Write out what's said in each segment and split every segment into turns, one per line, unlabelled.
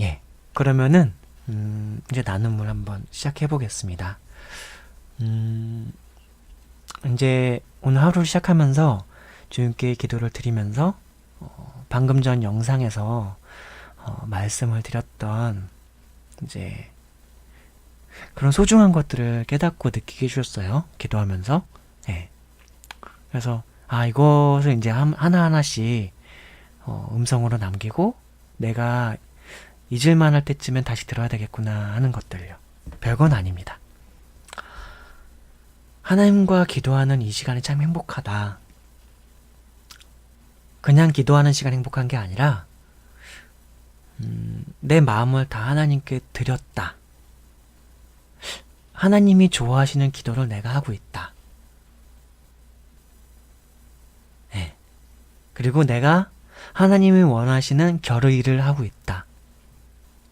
예. 그러면은 이제 나눔을 한번 시작해 보겠습니다. 이제 오늘 하루를 시작하면서 주님께 기도를 드리면서 방금 전 영상에서 말씀을 드렸던 이제 그런 소중한 것들을 깨닫고 느끼게 해주셨어요. 기도하면서. 예. 그래서 이것을 이제 하나하나씩 음성으로 남기고 내가 잊을만 할 때쯤엔 다시 들어야 되겠구나 하는 것들요. 별건 아닙니다. 하나님과 기도하는 이 시간이 참 행복하다. 그냥 기도하는 시간 행복한 게 아니라 내 마음을 다 하나님께 드렸다. 하나님이 좋아하시는 기도를 내가 하고 있다. 네. 그리고 내가 하나님이 원하시는 결의를 하고 있다.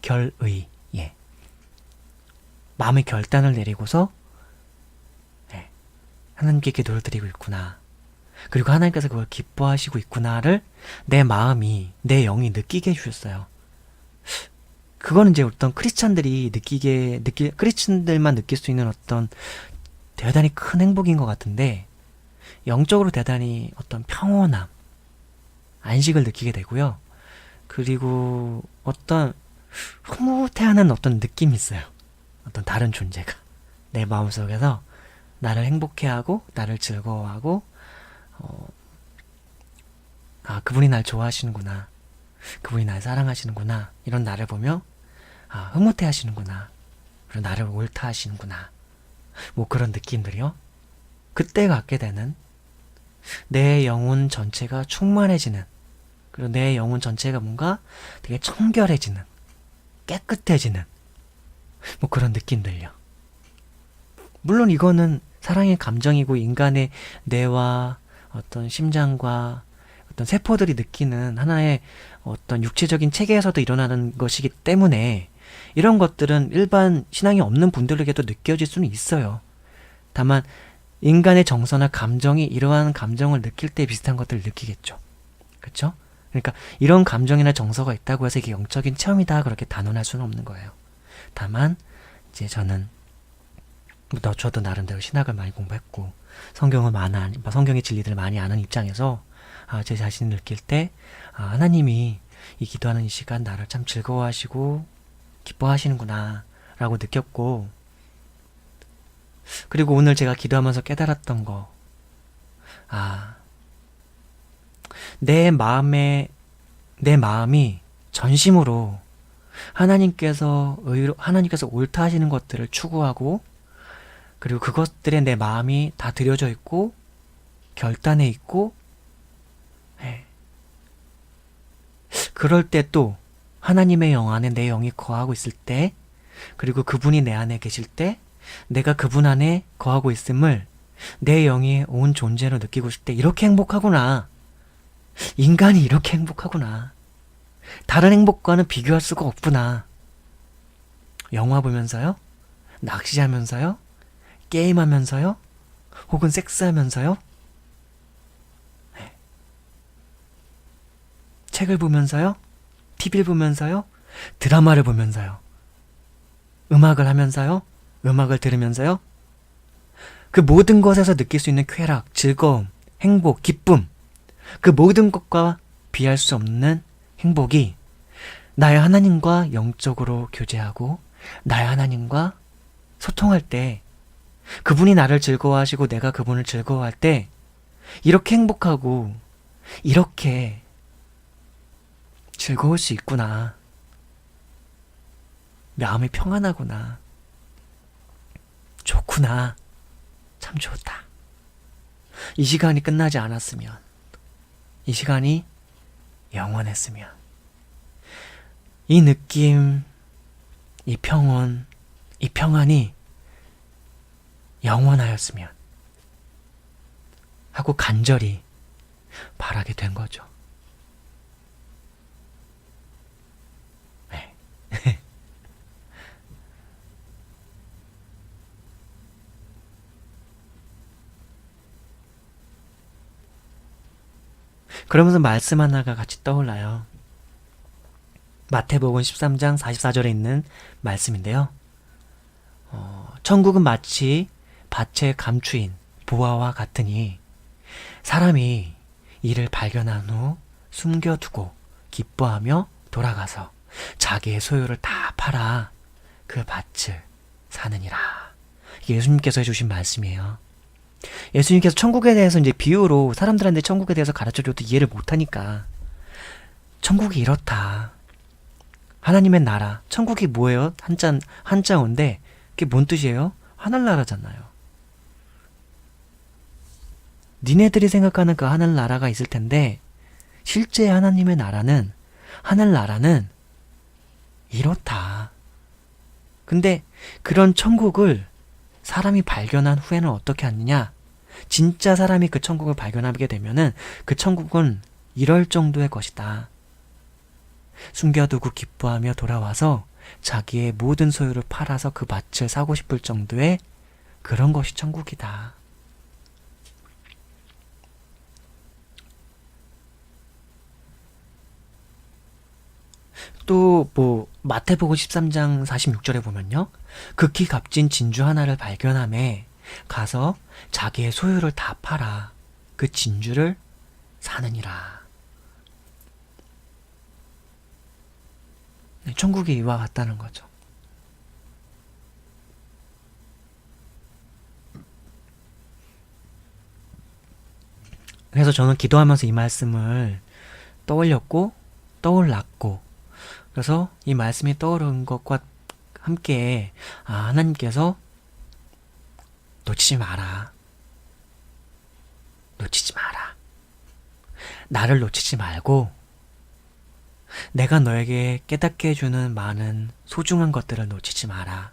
결의. 예. 마음의 결단을 내리고서 하나님께 기도를 드리고 있구나. 그리고 하나님께서 그걸 기뻐하시고 있구나를 내 마음이, 내 영이 느끼게 해주셨어요. 그거는 이제 어떤 크리스천들만 느낄 수 있는 어떤 대단히 큰 행복인 것 같은데, 영적으로 대단히 어떤 평온함, 안식을 느끼게 되고요. 그리고 어떤 흐뭇해하는 어떤 느낌이 있어요. 어떤 다른 존재가 내 마음속에서 나를 행복해하고 나를 즐거워하고 그분이 날 좋아하시는구나, 그분이 날 사랑하시는구나, 이런 나를 보며 흐뭇해하시는구나, 그리고 나를 옳다 하시는구나, 뭐 그런 느낌들이요. 그때 갖게 되는 내 영혼 전체가 충만해지는, 그리고 내 영혼 전체가 뭔가 되게 청결해지는, 깨끗해지는 뭐 그런 느낌들요. 물론 이거는 사랑의 감정이고 인간의 뇌와 어떤 심장과 어떤 세포들이 느끼는 하나의 어떤 육체적인 체계에서도 일어나는 것이기 때문에 이런 것들은 일반 신앙이 없는 분들에게도 느껴질 수는 있어요. 다만 인간의 정서나 감정이 이러한 감정을 느낄 때 비슷한 것들을 느끼겠죠. 그렇죠? 그러니까 이런 감정이나 정서가 있다고 해서 이게 영적인 체험이다 그렇게 단언할 수는 없는 거예요. 다만 이제 저도 나름대로 신학을 많이 공부했고 성경의 진리들을 많이 아는 입장에서 제 자신을 느낄 때 하나님이 이 기도하는 이 시간 나를 참 즐거워하시고 기뻐하시는구나 라고 느꼈고, 그리고 오늘 제가 기도하면서 깨달았던 거, 내 마음이 전심으로 하나님께서 옳다 하시는 것들을 추구하고, 그리고 그것들에 내 마음이 다 들여져 있고 결단해 있고, 그럴 때 또 하나님의 영 안에 내 영이 거하고 있을 때, 그리고 그분이 내 안에 계실 때 내가 그분 안에 거하고 있음을 내 영이 온 존재로 느끼고 있을 때 이렇게 행복하구나. 인간이 이렇게 행복하구나. 다른 행복과는 비교할 수가 없구나. 영화 보면서요, 낚시하면서요, 게임하면서요, 혹은 섹스하면서요, 책을 보면서요, TV를 보면서요, 드라마를 보면서요, 음악을 하면서요, 음악을 들으면서요, 그 모든 것에서 느낄 수 있는 쾌락, 즐거움, 행복, 기쁨, 그 모든 것과 비할 수 없는 행복이 나의 하나님과 영적으로 교제하고 나의 하나님과 소통할 때, 그분이 나를 즐거워하시고 내가 그분을 즐거워할 때 이렇게 행복하고 이렇게 즐거울 수 있구나. 마음이 평안하구나. 좋구나. 참 좋다. 이 시간이 끝나지 않았으면, 이 시간이 영원했으면, 이 느낌, 이 평온, 이 평안이 영원하였으면 하고 간절히 바라게 된 거죠. 네. 그러면서 말씀 하나가 같이 떠올라요. 마태복음 13장 44절에 있는 말씀인데요. 천국은 마치 밭에 감추인 보화와 같으니 사람이 이를 발견한 후 숨겨두고 기뻐하며 돌아가서 자기의 소유를 다 팔아 그 밭을 사느니라. 이게 예수님께서 해주신 말씀이에요. 예수님께서 천국에 대해서 이제 비유로 사람들한테 천국에 대해서 가르쳐줘도 이해를 못하니까 천국이 이렇다. 하나님의 나라. 천국이 뭐예요? 한자어인데 그게 뭔 뜻이에요? 하늘나라잖아요. 니네들이 생각하는 그 하늘나라가 있을 텐데 실제 하나님의 나라는 하늘나라는 이렇다. 근데 그런 천국을 사람이 발견한 후에는 어떻게 하느냐? 진짜 사람이 그 천국을 발견하게 되면은 그 천국은 이럴 정도의 것이다. 숨겨두고 기뻐하며 돌아와서 자기의 모든 소유를 팔아서 그 밭을 사고 싶을 정도의 그런 것이 천국이다. 또 마태복음 13장 46절에 보면요. 극히 값진 진주 하나를 발견함에 가서 자기의 소유를 다 팔아 그 진주를 사느니라. 천국이 이와 같다는 거죠. 그래서 저는 기도하면서 이 말씀을 떠올랐고 그래서 이 말씀이 떠오른 것과 함께 하나님께서 놓치지 마라. 나를 놓치지 말고 내가 너에게 깨닫게 해주는 많은 소중한 것들을 놓치지 마라.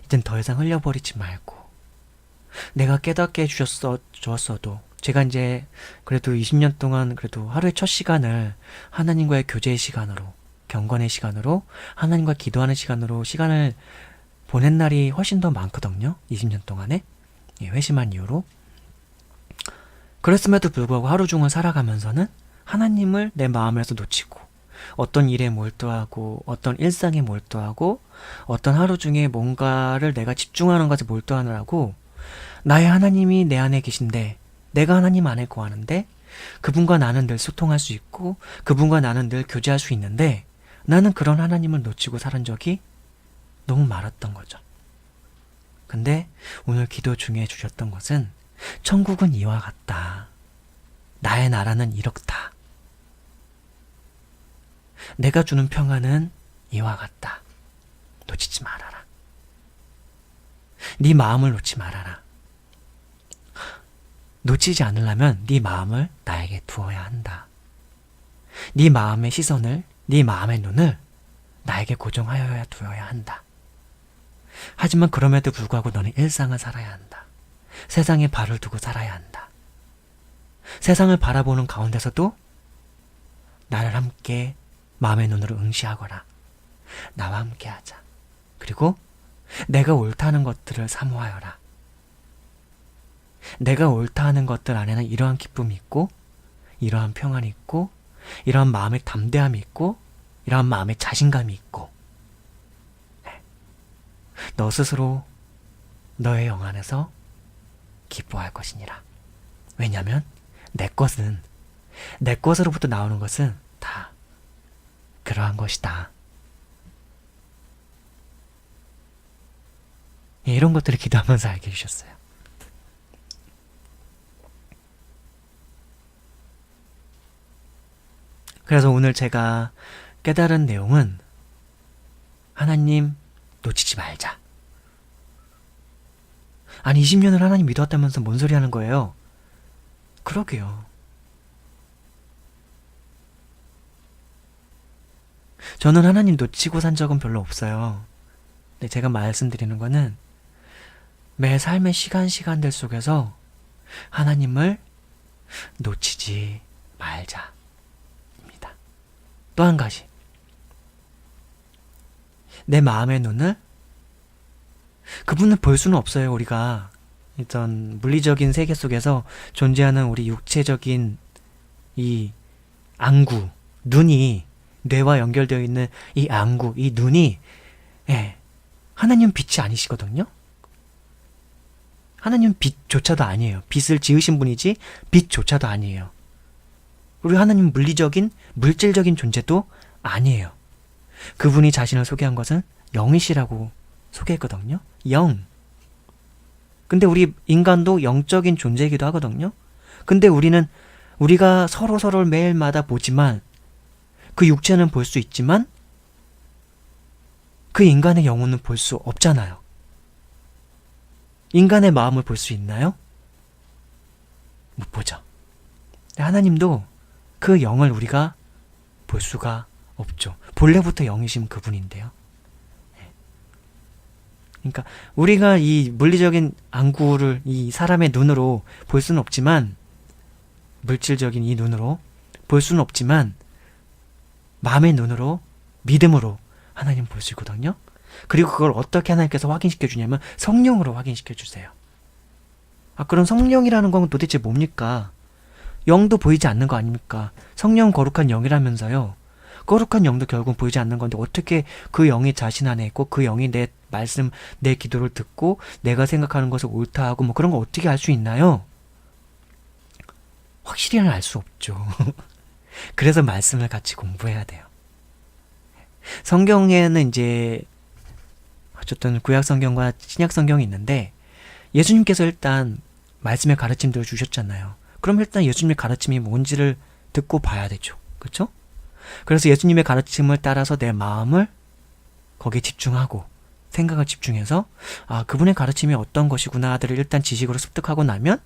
이젠 더 이상 흘려버리지 말고 내가 깨닫게 해주었어도 제가 이제 그래도 20년 동안 그래도 하루의 첫 시간을 하나님과의 교제의 시간으로 경건의 시간으로 하나님과 기도하는 시간을 보낸 날이 훨씬 더 많거든요. 20년 동안에 회심한 이후로. 그랬음에도 불구하고 하루 종일 살아가면서는 하나님을 내 마음에서 놓치고 어떤 일에 몰두하고 어떤 일상에 몰두하고 어떤 하루 중에 뭔가를 내가 집중하는 것에 몰두하느라고 나의 하나님이 내 안에 계신데 내가 하나님 안에 거하는데 그분과 나는 늘 소통할 수 있고 그분과 나는 늘 교제할 수 있는데 나는 그런 하나님을 놓치고 살은 적이 너무 많았던 거죠. 근데 오늘 기도 중에 주셨던 것은 천국은 이와 같다. 나의 나라는 이렇다. 내가 주는 평안은 이와 같다. 놓치지 말아라. 네 마음을 놓지 말아라. 놓치지 않으려면 네 마음을 나에게 두어야 한다. 네 마음의 시선을, 네 마음의 눈을 나에게 고정하여야 두어야 한다. 하지만 그럼에도 불구하고 너는 일상을 살아야 한다. 세상에 발을 두고 살아야 한다. 세상을 바라보는 가운데서도 나를 함께 마음의 눈으로 응시하거라. 나와 함께 하자. 그리고 내가 옳다 하는 것들을 사모하여라. 내가 옳다 하는 것들 안에는 이러한 기쁨이 있고 이러한 평안이 있고 이러한 마음의 담대함이 있고 이러한 마음의 자신감이 있고 너 스스로 너의 영 안에서 기뻐할 것이니라. 왜냐하면 내 것으로부터 나오는 것은 다 그러한 것이다. 이런 것들을 기도하면서 알게 해주셨어요. 그래서 오늘 제가 깨달은 내용은 하나님 놓치지 말자. 아니 20년을 하나님 믿었다면서 뭔 소리 하는 거예요? 그러게요. 저는 하나님 놓치고 산 적은 별로 없어요. 근데 제가 말씀드리는 거는 매 삶의 시간들 속에서 하나님을 놓치지 말자 입니다. 또 한 가지, 내 마음의 눈을 그분을 볼 수는 없어요. 우리가 일단 물리적인 세계 속에서 존재하는 우리 육체적인 이 안구, 눈이 뇌와 연결되어 있는 이 안구, 이 눈이 하나님 빛이 아니시거든요. 하나님은 빛조차도 아니에요. 빛을 지으신 분이지 빛조차도 아니에요. 그리고 하나님은 물질적인 존재도 아니에요. 그분이 자신을 소개한 것은 영이시라고 소개했거든요. 영. 근데 우리 인간도 영적인 존재이기도 하거든요. 근데 우리가 서로를 매일마다 보지만 그 육체는 볼 수 있지만 그 인간의 영혼은 볼 수 없잖아요. 인간의 마음을 볼 수 있나요? 못 보죠. 하나님도 그 영을 우리가 볼 수가 없죠. 본래부터 영이신 그분인데요. 그러니까 우리가 이 물리적인 안구를 이 사람의 눈으로 볼 수는 없지만, 물질적인 이 눈으로 볼 수는 없지만 마음의 눈으로, 믿음으로 하나님 볼 수 있거든요. 그리고 그걸 어떻게 하나님께서 확인시켜 주냐면 성령으로 확인시켜 주세요. 그럼 성령이라는 건 도대체 뭡니까? 영도 보이지 않는 거 아닙니까? 성령 거룩한 영이라면서요. 거룩한 영도 결국은 보이지 않는 건데 어떻게 그 영이 자신 안에 있고 그 영이 내 말씀, 내 기도를 듣고 내가 생각하는 것을 옳다 하고 뭐 그런 거 어떻게 알 수 있나요? 확실히는 알 수 없죠. 그래서 말씀을 같이 공부해야 돼요. 성경에는 이제 어쨌든 구약 성경과 신약 성경이 있는데 예수님께서 일단 말씀의 가르침들을 주셨잖아요. 그럼 일단 예수님의 가르침이 뭔지를 듣고 봐야 되죠. 그렇죠? 그래서 예수님의 가르침을 따라서 내 마음을 거기에 집중하고 생각을 집중해서 그분의 가르침이 어떤 것이구나들을 일단 지식으로 습득하고 나면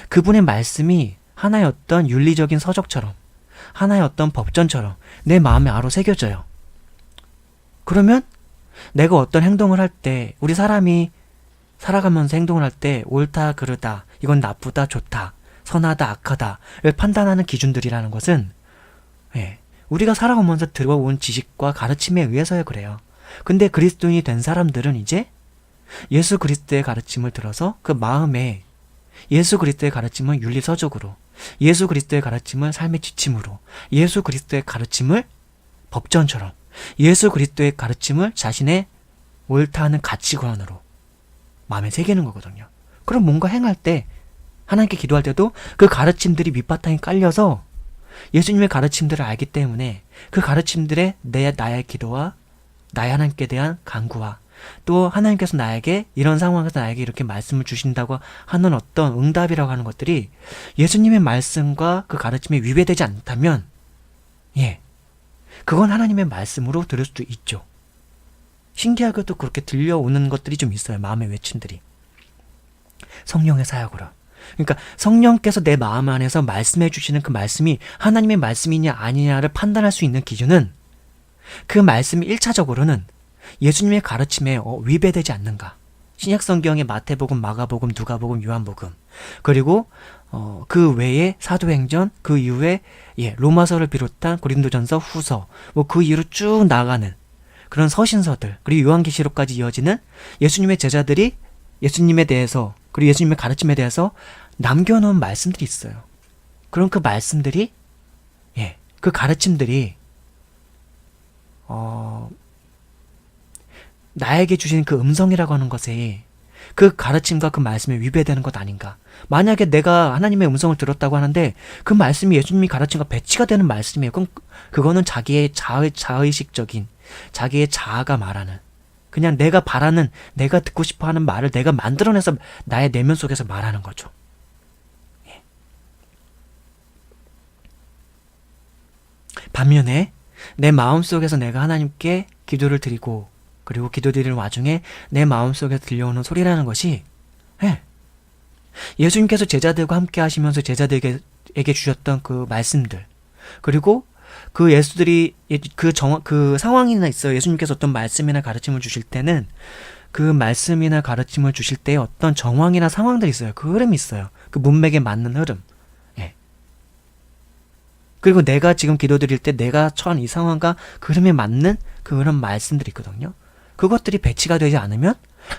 그분의 말씀이 하나의 어떤 윤리적인 서적처럼, 하나의 어떤 법전처럼 내 마음에 아로 새겨져요. 그러면 내가 어떤 행동을 할 때, 우리 사람이 살아가면서 행동을 할 때 옳다, 그르다, 이건 나쁘다, 좋다, 선하다, 악하다를 판단하는 기준들이라는 것은 우리가 살아오면서 들어온 지식과 가르침에 의해서야 그래요. 근데 그리스도인이 된 사람들은 이제 예수 그리스도의 가르침을 들어서 그 마음에 예수 그리스도의 가르침을 윤리서적으로, 예수 그리스도의 가르침을 삶의 지침으로, 예수 그리스도의 가르침을 법전처럼, 예수 그리스도의 가르침을 자신의 옳다 하는 가치관으로 마음에 새기는 거거든요. 그럼 뭔가 행할 때, 하나님께 기도할 때도 그 가르침들이 밑바탕에 깔려서 예수님의 가르침들을 알기 때문에 그 가르침들에 나의 기도와 나의 하나님께 대한 간구와 또 하나님께서 나에게 이런 상황에서 나에게 이렇게 말씀을 주신다고 하는 어떤 응답이라고 하는 것들이 예수님의 말씀과 그 가르침에 위배되지 않다면 그건 하나님의 말씀으로 들을 수도 있죠. 신기하게도 그렇게 들려오는 것들이 좀 있어요. 마음의 외침들이. 성령의 사역으로. 그러니까 성령께서 내 마음 안에서 말씀해 주시는 그 말씀이 하나님의 말씀이냐 아니냐를 판단할 수 있는 기준은 그 말씀이 1차적으로는 예수님의 가르침에 위배되지 않는가. 신약성경의 마태복음, 마가복음, 누가복음, 요한복음, 그리고 그 외에 사도행전, 그 이후에 로마서를 비롯한 고린도전서, 후서, 그 이후로 쭉 나가는 그런 서신서들, 그리고 요한계시록까지 이어지는 예수님의 제자들이 예수님에 대해서, 그리고 예수님의 가르침에 대해서 남겨놓은 말씀들이 있어요. 그럼 그 말씀들이, 그 가르침들이 나에게 주신 그 음성이라고 하는 것에 그 가르침과 그 말씀에 위배되는 것 아닌가. 만약에 내가 하나님의 음성을 들었다고 하는데 그 말씀이 예수님이 가르침과 배치가 되는 말씀이에요. 그럼 그거는 자기의 자의식적인, 자기의 자아가 말하는, 그냥 내가 바라는, 내가 듣고 싶어하는 말을 내가 만들어내서 나의 내면 속에서 말하는 거죠. 반면에 내 마음속에서 내가 하나님께 기도를 드리고, 그리고 기도드리는 와중에 내 마음속에서 들려오는 소리라는 것이 예수님께서 제자들과 함께 하시면서 제자들에게 주셨던 그 말씀들, 그리고 그 예수들이 그 상황이나 있어요. 예수님께서 어떤 말씀이나 가르침을 주실 때는 그 말씀이나 가르침을 주실 때의 어떤 정황이나 상황들이 있어요. 그 흐름이 있어요. 그 문맥에 맞는 흐름. 그리고 내가 지금 기도드릴 때 내가 처한 이 상황과 그 흐름에 맞는 그런 말씀들이 있거든요. 그것들이 배치가 되지 않으면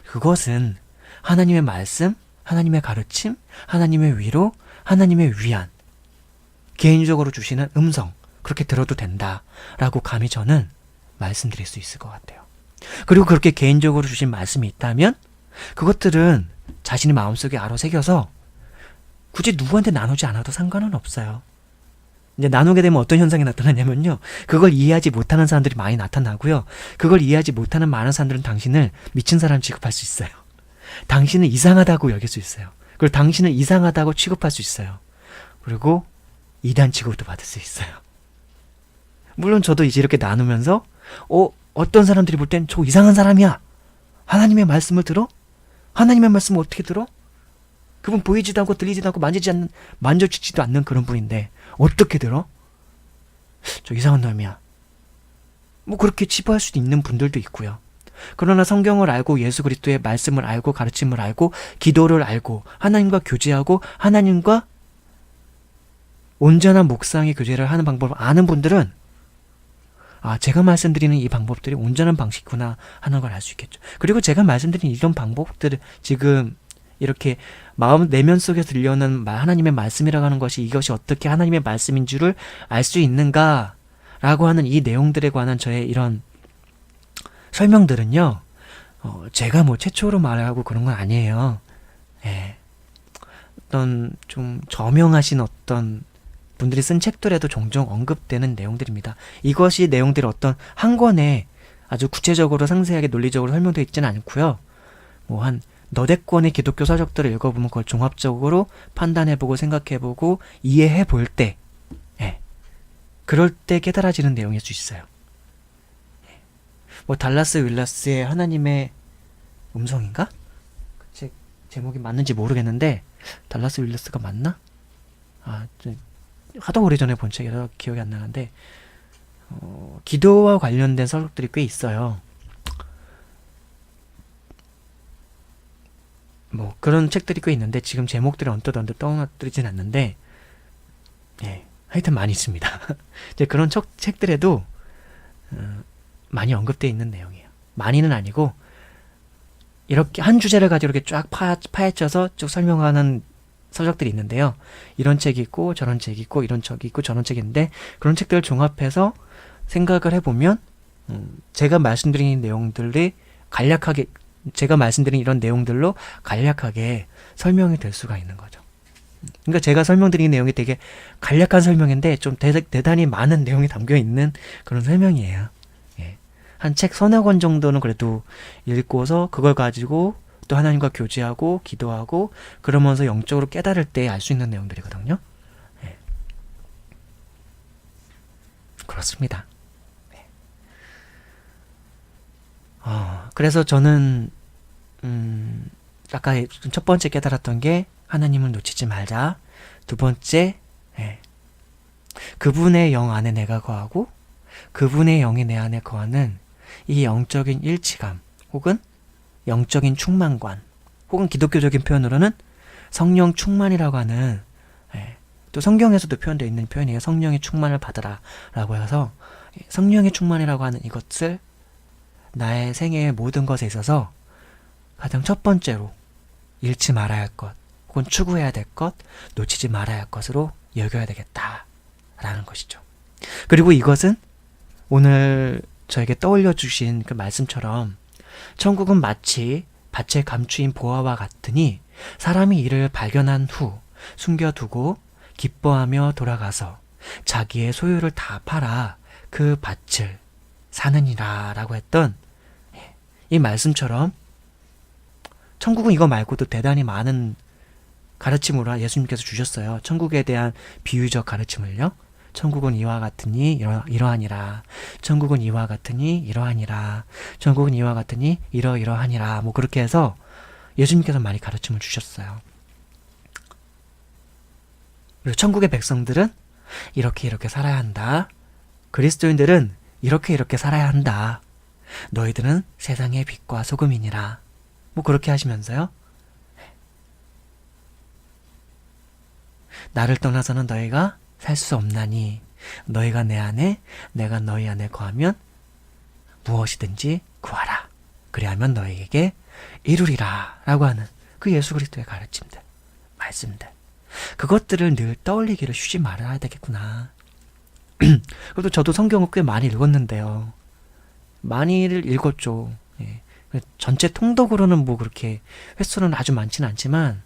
그것은 하나님의 말씀, 하나님의 가르침, 하나님의 위로, 하나님의 위안, 개인적으로 주시는 음성, 그렇게 들어도 된다라고 감히 저는 말씀드릴 수 있을 것 같아요. 그리고 그렇게 개인적으로 주신 말씀이 있다면 그것들은 자신의 마음속에 아로새겨서 굳이 누구한테 나누지 않아도 상관은 없어요. 이제 나누게 되면 어떤 현상이 나타나냐면요, 그걸 이해하지 못하는 사람들이 많이 나타나고요, 그걸 이해하지 못하는 많은 사람들은 당신을 미친 사람 취급할 수 있어요. 당신은 이상하다고 여길 수 있어요. 그리고 당신을 이상하다고 취급할 수 있어요. 그리고 이단 취급도 받을 수 있어요. 물론 저도 이제 이렇게 나누면서 어떤 사람들이 볼 땐 저 이상한 사람이야, 하나님의 말씀을 들어? 하나님의 말씀을 어떻게 들어? 그분 보이지도 않고 들리지도 않고 만져지지도 않는 그런 분인데 어떻게 들어? 저 이상한 놈이야. 뭐 그렇게 치부할 수도 있는 분들도 있고요. 그러나 성경을 알고 예수 그리스도의 말씀을 알고 가르침을 알고 기도를 알고 하나님과 교제하고 하나님과 온전한 묵상의 교제를 하는 방법을 아는 분들은 제가 말씀드리는 이 방법들이 온전한 방식구나 하는 걸 알 수 있겠죠. 그리고 제가 말씀드린 이런 방법들을 지금 이렇게 마음 내면 속에서 들려오는 하나님의 말씀이라고 하는 것이 이것이 어떻게 하나님의 말씀인 줄을 알 수 있는가 라고 하는 이 내용들에 관한 저의 이런 설명들은요, 제가 뭐 최초로 말하고 그런 건 아니에요. 어떤 좀 저명하신 어떤 분들이 쓴 책들에도 종종 언급되는 내용들입니다. 이것이 내용들이 어떤 한 권에 아주 구체적으로 상세하게 논리적으로 설명되어 있지는 않고요. 뭐 한 너댓 권의 기독교 서적들을 읽어보면 그걸 종합적으로 판단해보고 생각해보고 이해해볼 때, 그럴 때 깨달아지는 내용일 수 있어요. 뭐 달라스 윌라스의 하나님의 음성인가? 그 책 제목이 맞는지 모르겠는데 달라스 윌라스가 맞나? 하도 오래전에 본 책이라 기억이 안 나는데 기도와 관련된 서적들이 꽤 있어요. 뭐 그런 책들이 꽤 있는데 지금 제목들이 언뜻 떠나들이진 않는데 하여튼 많이 있습니다. 이제 그런 책들에도 많이 언급되어 있는 내용이에요. 많이는 아니고 이렇게 한 주제를 가지고 이렇게 쫙 파헤쳐서 쭉 설명하는 서적들이 있는데요. 이런 책이 있고 저런 책이 있고 이런 책이 있고 저런 책이 있는데 그런 책들을 종합해서 생각을 해보면 제가 말씀드린 내용들이 간략하게 제가 말씀드린 이런 내용들로 간략하게 설명이 될 수가 있는 거죠. 그러니까 제가 설명드린 내용이 되게 간략한 설명인데 좀 대단히 많은 내용이 담겨있는 그런 설명이에요. 한 책 서너 권 정도는 그래도 읽고서 그걸 가지고 또 하나님과 교제하고 기도하고 그러면서 영적으로 깨달을 때 알 수 있는 내용들이거든요. 그렇습니다. 그래서 저는 아까 첫 번째 깨달았던 게 하나님을 놓치지 말자. 두 번째, 그분의 영 안에 내가 거하고 그분의 영이 내 안에 거하는 이 영적인 일치감 혹은 영적인 충만관 혹은 기독교적인 표현으로는 성령 충만이라고 하는, 또 성경에서도 표현되어 있는 표현이에요. 성령의 충만을 받으라 라고 해서 성령의 충만이라고 하는 이것을 나의 생애의 모든 것에 있어서 가장 첫 번째로 잃지 말아야 할 것 혹은 추구해야 될 것, 놓치지 말아야 할 것으로 여겨야 되겠다라는 것이죠. 그리고 이것은 오늘 저에게 떠올려 주신 그 말씀처럼 천국은 마치 밭에 감추인 보화와 같으니 사람이 이를 발견한 후 숨겨두고 기뻐하며 돌아가서 자기의 소유를 다 팔아 그 밭을 사느니라 라고 했던 이 말씀처럼 천국은 이거 말고도 대단히 많은 가르침으로 예수님께서 주셨어요. 천국에 대한 비유적 가르침을요. 천국은 이와 같으니 이러하니라. 천국은 이와 같으니 이러하니라. 천국은 이와 같으니 이러하니라. 뭐 그렇게 해서 예수님께서 많이 가르침을 주셨어요. 그리고 천국의 백성들은 이렇게 살아야 한다. 그리스도인들은 이렇게 살아야 한다. 너희들은 세상의 빛과 소금이니라. 뭐 그렇게 하시면서요. 나를 떠나서는 너희가 살 수 없나니 너희가 내 안에 내가 너희 안에 거하면 무엇이든지 구하라. 그리하면 너희에게 이루리라 라고 하는 그 예수 그리스도의 가르침들, 말씀들, 그것들을 늘 떠올리기를 쉬지 말아야 되겠구나. 그래도 저도 성경을 꽤 많이 읽었는데요. 많이를 읽었죠. 예. 전체 통독으로는 뭐 그렇게 횟수는 아주 많지는 않지만,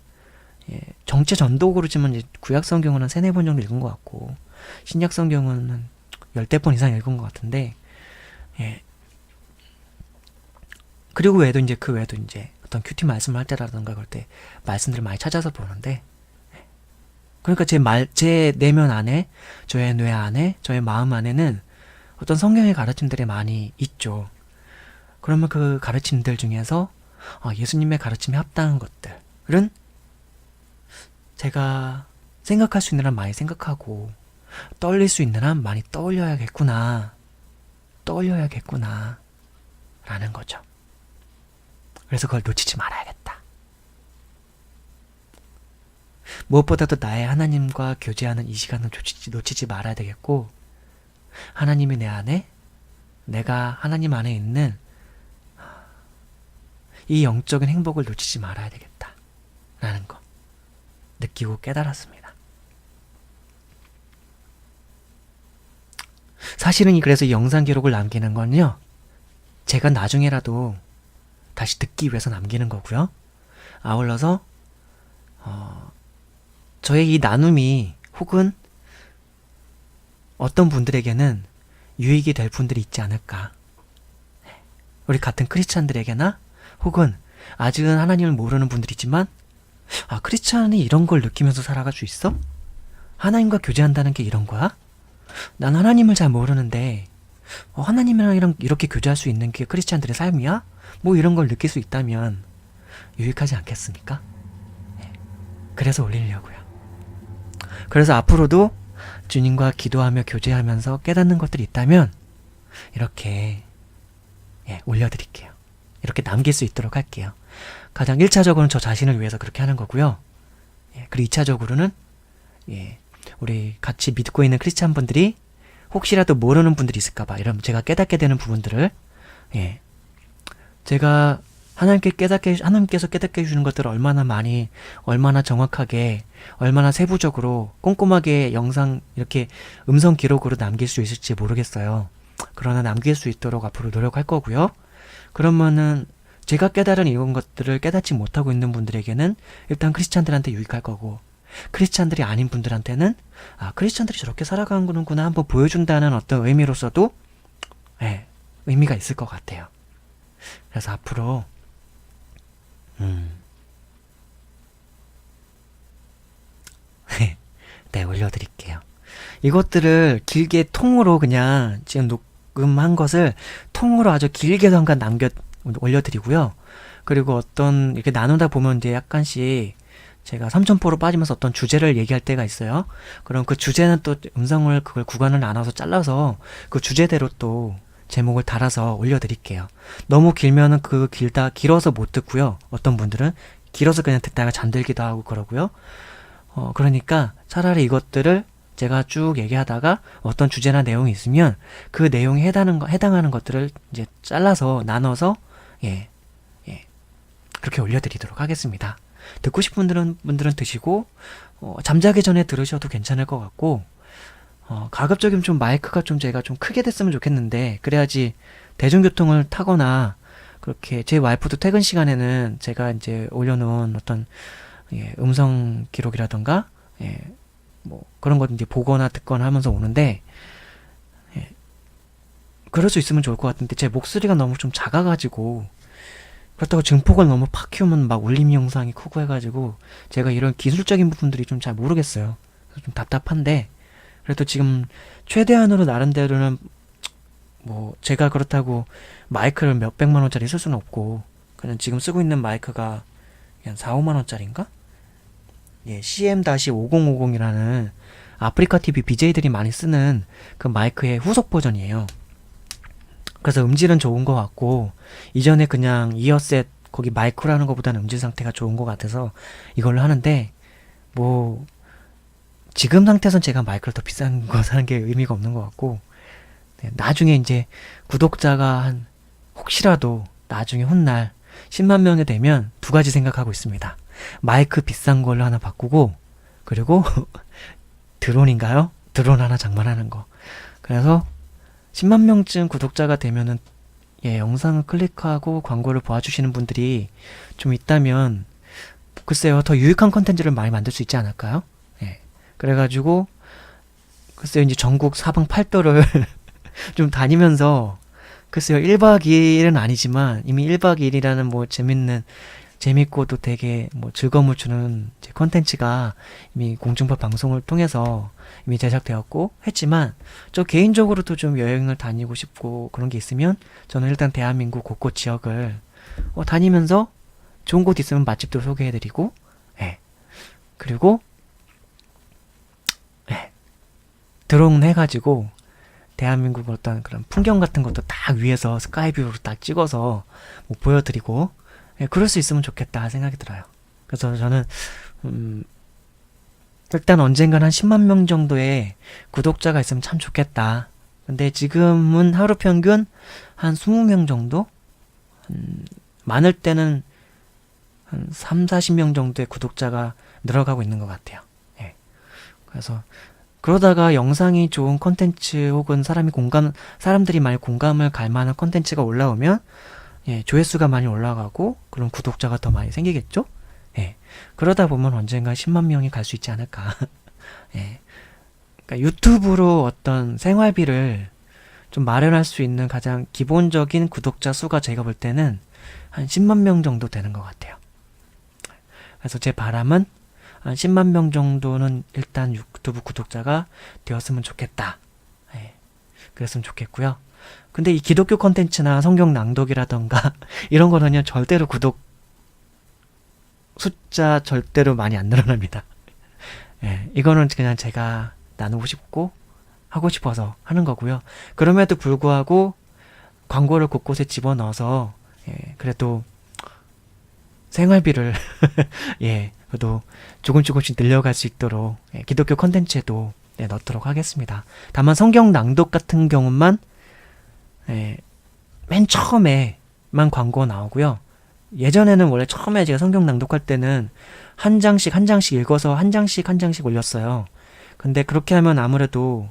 예. 정체 전독으로 치면 이제 구약 성경은 한 3-4번 정도 읽은 것 같고, 신약 성경은 한 10대 번 이상 읽은 것 같은데, 예. 그리고 외에도 이제 그 외에도 이제 어떤 큐티 말씀을 할 때라든가 그럴 때 말씀들을 많이 찾아서 보는데, 그러니까 제 내면 안에, 저의 뇌 안에, 저의 마음 안에는 어떤 성경의 가르침들이 많이 있죠. 그러면 그 가르침들 중에서 예수님의 가르침에 합당한 것들은 제가 생각할 수 있는 한 많이 생각하고 떠올릴 수 있는 한 많이 떠올려야겠구나 라는 거죠. 그래서 그걸 놓치지 말아야겠다. 무엇보다도 나의 하나님과 교제하는 이 시간을 놓치지 말아야 되겠고, 하나님이 내 안에, 내가 하나님 안에 있는 이 영적인 행복을 놓치지 말아야 되겠다 라는 거 느끼고 깨달았습니다. 사실은 그래서 이 영상 기록을 남기는 건요, 제가 나중에라도 다시 듣기 위해서 남기는 거고요. 아울러서 저의 이 나눔이 혹은 어떤 분들에게는 유익이 될 분들이 있지 않을까. 우리 같은 크리스찬들에게나 혹은 아직은 하나님을 모르는 분들이지만, 크리스찬이 이런 걸 느끼면서 살아갈 수 있어? 하나님과 교제한다는 게 이런 거야? 난 하나님을 잘 모르는데 하나님이랑 이렇게 교제할 수 있는 게 크리스찬들의 삶이야? 뭐 이런 걸 느낄 수 있다면 유익하지 않겠습니까? 그래서 올리려고요. 그래서 앞으로도 주님과 기도하며 교제하면서 깨닫는 것들이 있다면 이렇게 올려드릴게요. 이렇게 남길 수 있도록 할게요. 가장 1차적으로는 저 자신을 위해서 그렇게 하는 거고요. 그리고 2차적으로는 우리 같이 믿고 있는 크리스찬 분들이 혹시라도 모르는 분들이 있을까봐, 이런 제가 깨닫게 되는 부분들을 제가 하나님께서 깨닫게 해주는 것들을 얼마나 많이, 얼마나 정확하게, 얼마나 세부적으로 꼼꼼하게 영상 이렇게 음성 기록으로 남길 수 있을지 모르겠어요. 그러나 남길 수 있도록 앞으로 노력할 거고요. 그러면은 제가 깨달은 이런 것들을 깨닫지 못하고 있는 분들에게는 일단 크리스찬들한테 유익할 거고, 크리스찬들이 아닌 분들한테는 크리스찬들이 저렇게 살아가는구나 한번 보여준다는 어떤 의미로서도 의미가 있을 것 같아요. 그래서 앞으로 네, 올려드릴게요. 이것들을 길게 통으로 그냥 지금 녹음한 것을 통으로 아주 길게 잠깐 올려드리고요. 그리고 어떤 이렇게 나누다 보면 이제 약간씩 제가 3000%로 빠지면서 어떤 주제를 얘기할 때가 있어요. 그럼 그 주제는 또 그걸 구간을 나눠서 잘라서 그 주제대로 또 제목을 달아서 올려드릴게요. 너무 길면은 길어서 못 듣고요. 어떤 분들은 길어서 그냥 듣다가 잠들기도 하고 그러고요. 그러니까 차라리 이것들을 제가 쭉 얘기하다가 어떤 주제나 내용이 있으면 그 내용에 해당하는 것들을 이제 잘라서 나눠서 그렇게 올려드리도록 하겠습니다. 듣고 싶은 분들은 드시고 잠자기 전에 들으셔도 괜찮을 것 같고, 가급적이면 좀 마이크가 제가 좀 크게 됐으면 좋겠는데, 그래야지 대중교통을 타거나 그렇게 제 와이프도 퇴근 시간에는 제가 이제 올려놓은 어떤 음성 기록이라던가 뭐 그런 거 이제 보거나 듣거나 하면서 오는데, 그럴 수 있으면 좋을 것 같은데 제 목소리가 너무 좀 작아가지고, 그렇다고 증폭을 너무 팍 키우면 막 울림 영상이 크고 해가지고 제가 이런 기술적인 부분들이 좀 잘 모르겠어요. 그래서 좀 답답한데, 그래도 지금 최대한으로 나름대로는 뭐 제가 그렇다고 마이크를 몇백만 원짜리 쓸 수는 없고, 그냥 지금 쓰고 있는 마이크가 한 4-5만 원짜리인가? CM-5050이라는 아프리카 TV BJ들이 많이 쓰는 그 마이크의 후속 버전이에요. 그래서 음질은 좋은 것 같고, 이전에 그냥 이어셋 거기 마이크라는 것보다는 음질 상태가 좋은 것 같아서 이걸로 하는데, 뭐 지금 상태에선 제가 마이크를 더 비싼 거 사는 게 의미가 없는 것 같고, 나중에 이제 구독자가 혹시라도 나중에 훗날 10만 명이 되면 2가지 생각하고 있습니다. 마이크 비싼 걸로 하나 바꾸고, 그리고 드론인가요? 드론 하나 장만하는 거. 그래서 10만 명쯤 구독자가 되면은 영상을 클릭하고 광고를 봐주시는 분들이 좀 있다면 글쎄요, 더 유익한 컨텐츠를 많이 만들 수 있지 않을까요? 그래가지고 글쎄요, 이제 전국 사방팔도를 좀 다니면서 글쎄요, 1박 2일은 아니지만 이미 1박 2일이라는 뭐 재밌고 또 되게 뭐 즐거움을 주는 컨텐츠가 이미 공중파 방송을 통해서 이미 제작되었고 했지만 저 개인적으로도 좀 여행을 다니고 싶고 그런 게 있으면 저는 일단 대한민국 곳곳 지역을 다니면서 좋은 곳 있으면 맛집도 소개해드리고 그리고 드론 해가지고 대한민국 어떤 그런 풍경 같은 것도 딱 위에서 스카이뷰로 딱 찍어서 뭐 보여드리고 그럴 수 있으면 좋겠다 생각이 들어요. 그래서 저는 일단 언젠간 한 10만 명 정도의 구독자가 있으면 참 좋겠다. 근데 지금은 하루 평균 한 20명 정도? 많을 때는 한 3, 40명 정도의 구독자가 늘어가고 있는 것 같아요. 그래서 그러다가 영상이 좋은 컨텐츠 혹은 사람들이 많이 공감을 갈 만한 컨텐츠가 올라오면 조회수가 많이 올라가고 그럼 구독자가 더 많이 생기겠죠? 그러다 보면 언젠가 10만 명이 갈 수 있지 않을까. 그러니까 유튜브로 어떤 생활비를 좀 마련할 수 있는 가장 기본적인 구독자 수가 제가 볼 때는 한 10만 명 정도 되는 것 같아요. 그래서 제 바람은 한 10만 명 정도는 일단 유튜브 구독자가 되었으면 좋겠다. 그랬으면 좋겠고요. 근데 이 기독교 컨텐츠나 성경 낭독이라던가 이런 거는요 절대로 구독 숫자 절대로 많이 안 늘어납니다. 이거는 그냥 제가 나누고 싶고 하고 싶어서 하는 거고요. 그럼에도 불구하고 광고를 곳곳에 집어넣어서 그래도 생활비를 그래도 조금씩 늘려갈 수 있도록 기독교 컨텐츠에도 넣도록 하겠습니다. 다만 성경 낭독 같은 경우만 맨 처음에만 광고 나오고요. 예전에는 원래 처음에 제가 성경 낭독할 때는 한 장씩 읽어서 한 장씩 올렸어요. 근데 그렇게 하면 아무래도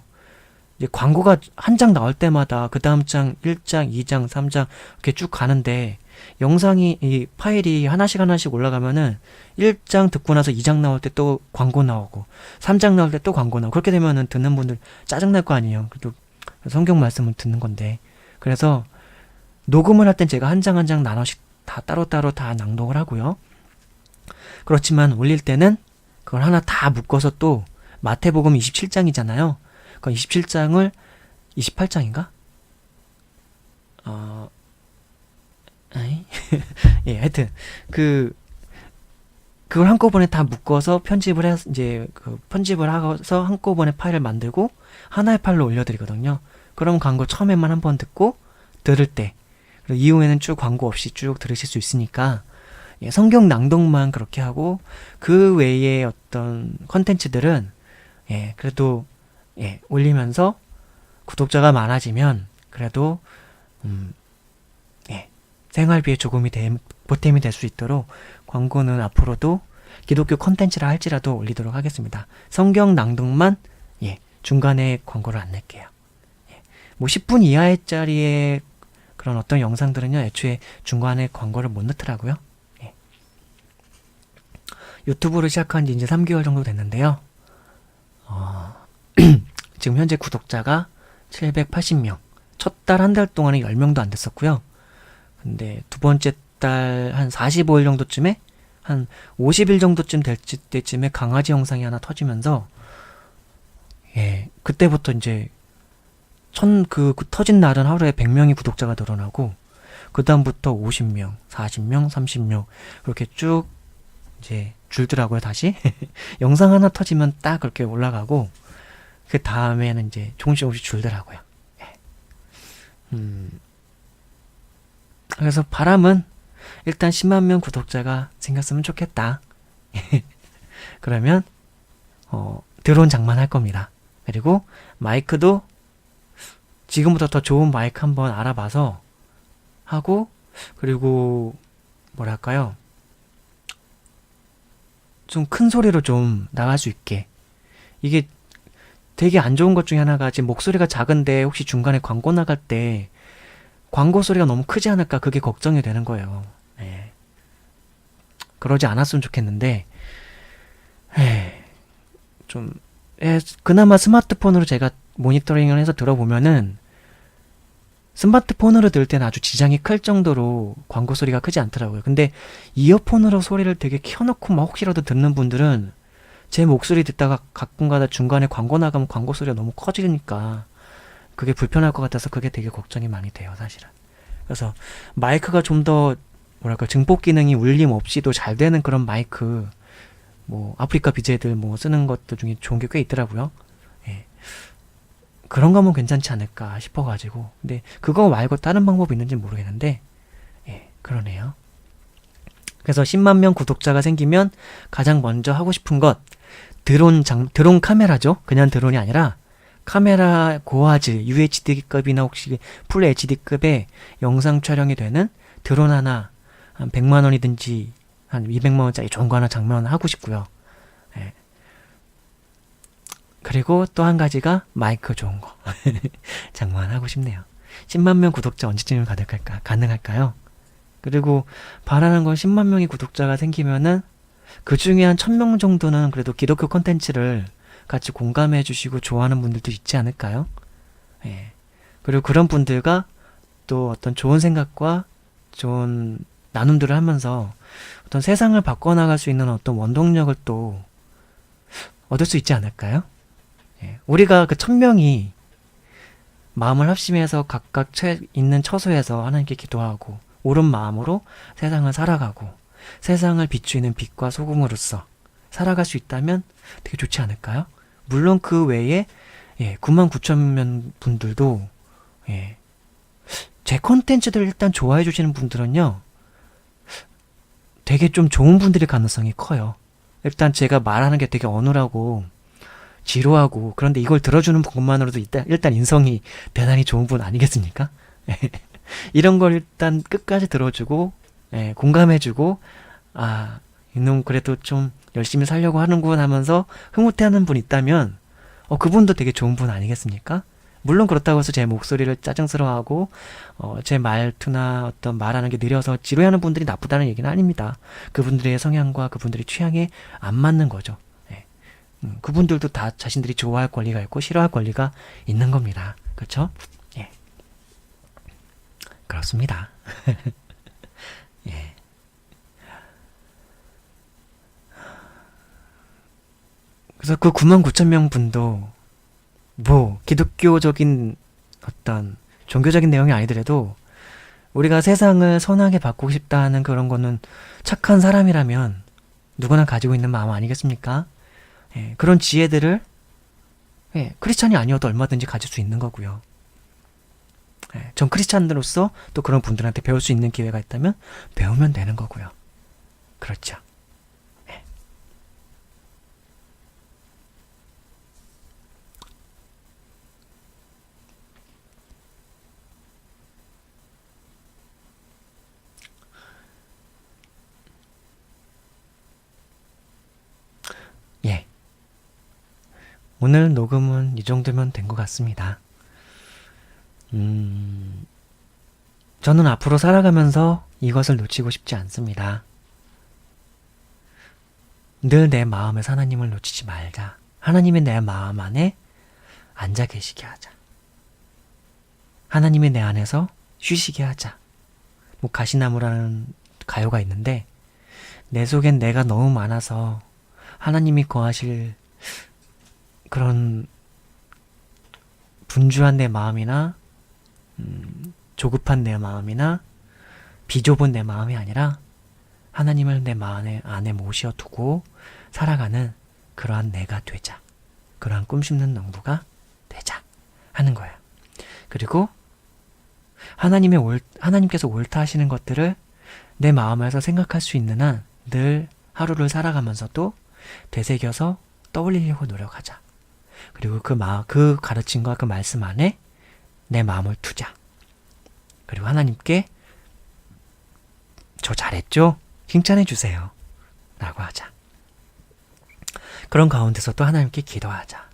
이제 광고가 한 장 나올 때마다 그 다음 장 1장, 2장, 3장 이렇게 쭉 가는데 영상이 이 파일이 하나씩 올라가면은 1장 듣고 나서 2장 나올 때 또 광고 나오고 3장 나올 때 또 광고 나오고 그렇게 되면은 듣는 분들 짜증날 거 아니에요. 그래도 성경 말씀을 듣는 건데 그래서 녹음을 할 땐 제가 한 장 나눠씩 다 따로따로 다 낭독을 하고요. 그렇지만 올릴 때는 그걸 하나 다 묶어서 또 마태복음 27장이잖아요. 그 27장을 28장인가? 하여튼 그걸 한꺼번에 다 묶어서 편집을 해서 한꺼번에 파일을 만들고 하나의 파일로 올려드리거든요. 그럼 광고 처음에만 한번 듣고 들을 때 그리고 이후에는 쭉 광고 없이 쭉 들으실 수 있으니까 성경 낭독만 그렇게 하고 그 외의 어떤 컨텐츠들은 그래도 올리면서 구독자가 많아지면 그래도 생활비에 조금이 보탬이 될 수 있도록 광고는 앞으로도 기독교 컨텐츠라 할지라도 올리도록 하겠습니다. 성경 낭독만 중간에 광고를 안 낼게요. 뭐 10분 이하의 짜리의 그런 어떤 영상들은요 애초에 중간에 광고를 못 넣더라고요. 유튜브를 시작한 지 이제 3개월 정도 됐는데요. 지금 현재 구독자가 780명. 첫 달 한 달 동안에 10명도 안 됐었고요. 근데 두 번째 달 한 45일 정도쯤에 한 50일 정도쯤 될 때쯤에 강아지 영상이 하나 터지면서 그때부터 이제 그 터진 날은 하루에 100명이 구독자가 늘어나고 그 다음부터 50명, 40명, 30명 그렇게 쭉 이제 줄더라고요. 다시 영상 하나 터지면 딱 그렇게 올라가고 그 다음에는 이제 조금씩 줄더라고요. 그래서 바람은 일단 10만 명 구독자가 생겼으면 좋겠다. 그러면 드론 장만할 겁니다. 그리고 마이크도 지금보다 더 좋은 마이크 한번 알아봐서 하고 그리고 뭐랄까요 좀 큰 소리로 좀 나갈 수 있게 이게 되게 안 좋은 것 중에 하나가 지금 목소리가 작은데 혹시 중간에 광고 나갈 때 광고 소리가 너무 크지 않을까 그게 걱정이 되는 거예요. 예. 그러지 않았으면 좋겠는데 좀 그나마 스마트폰으로 제가 모니터링을 해서 들어보면은 스마트폰으로 들을 때는 아주 지장이 클 정도로 광고 소리가 크지 않더라고요. 근데 이어폰으로 소리를 되게 켜놓고 막 혹시라도 듣는 분들은 제 목소리 듣다가 가끔가다 중간에 광고 나가면 광고 소리가 너무 커지니까 그게 불편할 것 같아서 그게 되게 걱정이 많이 돼요, 사실은. 그래서 마이크가 좀 더 뭐랄까 증폭 기능이 울림 없이도 잘 되는 그런 마이크, 뭐 아프리카 BJ들 뭐 쓰는 것들 중에 좋은 게 꽤 있더라고요. 예. 그런 거면 괜찮지 않을까 싶어가지고. 근데 그거 말고 다른 방법이 있는지 모르겠는데, 예, 그러네요. 그래서 10만 명 구독자가 생기면 가장 먼저 하고 싶은 것, 드론 카메라죠. 그냥 드론이 아니라 카메라 고화질, UHD급이나 혹시 풀 HD급의 영상 촬영이 되는 드론 하나 한 100만 원이든지 한 200만 원짜리 좋은 거 하나 장만 하고 싶고요. 예. 그리고 또 한 가지가 마이크 좋은 거 장만하고 싶네요. 10만 명 구독자 언제쯤 가능할까요? 그리고 바라는 건 10만 명의 구독자가 생기면은 그 중에 한 1000명 정도는 그래도 기독교 콘텐츠를 같이 공감해 주시고 좋아하는 분들도 있지 않을까요? 예. 그리고 그런 분들과 또 어떤 좋은 생각과 좋은 나눔들을 하면서 어떤 세상을 바꿔나갈 수 있는 어떤 원동력을 또 얻을 수 있지 않을까요? 예. 우리가 그 1000명이 마음을 합심해서 각각 있는 처소에서 하나님께 기도하고 옳은 마음으로 세상을 살아가고 세상을 비추는 빛과 소금으로서 살아갈 수 있다면 되게 좋지 않을까요? 물론 그 외에 9만 9천 명 분들도 제 콘텐츠들을 일단 좋아해 주시는 분들은요 되게 좀 좋은 분들일 가능성이 커요. 일단 제가 말하는 게 되게 어눌하고 지루하고 그런데 이걸 들어주는 것만으로도 일단 인성이 대단히 좋은 분 아니겠습니까? 이런 걸 일단 끝까지 들어주고 공감해주고 아 이놈 그래도 좀 열심히 살려고 하는군 하면서 흐뭇해하는 분 있다면 그분도 되게 좋은 분 아니겠습니까? 물론 그렇다고 해서 제 목소리를 짜증스러워하고 제 말투나 어떤 말하는 게 느려서 지루해하는 분들이 나쁘다는 얘기는 아닙니다. 그분들의 성향과 그분들의 취향에 안 맞는 거죠. 그분들도 다 자신들이 좋아할 권리가 있고 싫어할 권리가 있는 겁니다. 그렇죠? 예. 그렇습니다. 예. 그래서 그 9만 9천 명 분도 뭐 기독교적인 어떤 종교적인 내용이 아니더라도 우리가 세상을 선하게 바꾸고 싶다는 그런 거는 착한 사람이라면 누구나 가지고 있는 마음 아니겠습니까? 그런 지혜들을 크리스찬이 아니어도 얼마든지 가질 수 있는 거고요. 전 크리스찬으로서 또 그런 분들한테 배울 수 있는 기회가 있다면 배우면 되는 거고요. 그렇죠. 예. 오늘 녹음은 이 정도면 된 것 같습니다. 저는 앞으로 살아가면서 이것을 놓치고 싶지 않습니다. 늘 내 마음에서 하나님을 놓치지 말자. 하나님이 내 마음 안에 앉아 계시게 하자. 하나님이 내 안에서 쉬시게 하자. 뭐 가시나무라는 가요가 있는데 내 속엔 내가 너무 많아서 하나님이 거하실 그런 분주한 내 마음이나 조급한 내 마음이나 비좁은 내 마음이 아니라 하나님을 내 마음 안에 모셔두고 살아가는 그러한 내가 되자. 그러한 꿈심는 농부가 되자 하는 거예요. 그리고 하나님께서 옳다 하시는 것들을 내 마음에서 생각할 수 있는 한 늘 하루를 살아가면서도 되새겨서 떠올리려고 노력하자. 그리고 그 가르침과 그 말씀 안에 내 마음을 두자. 그리고 하나님께 저 잘했죠? 칭찬해 주세요. 라고 하자. 그런 가운데서 또 하나님께 기도하자.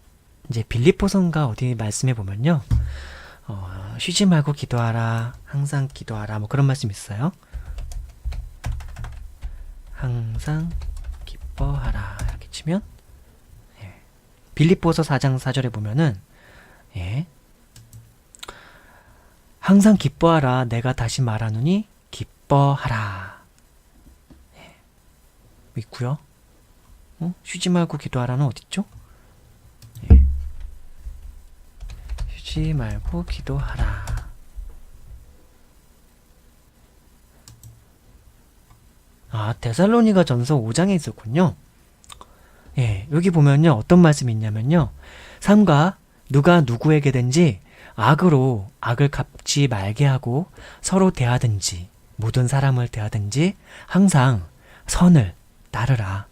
이제 빌립보서인가 어디 말씀해 보면요. 쉬지 말고 기도하라, 항상 기도하라, 뭐 그런 말씀 있어요. 항상 기뻐하라 이렇게 치면, 예. 빌립보서 4장 4절에 보면은, 예. 항상 기뻐하라, 내가 다시 말하노니 기뻐하라. 예. 있고요. 쉬지 말고 기도하라는 어딨죠? 예. 쉬지 말고 기도하라. 데살로니가 전서 5장에 있었군요. 예, 여기 보면요. 어떤 말씀이 있냐면요. 삼가 누가 누구에게든지 악으로 악을 갚지 말게 하고 서로 대하든지 모든 사람을 대하든지 항상 선을 따르라.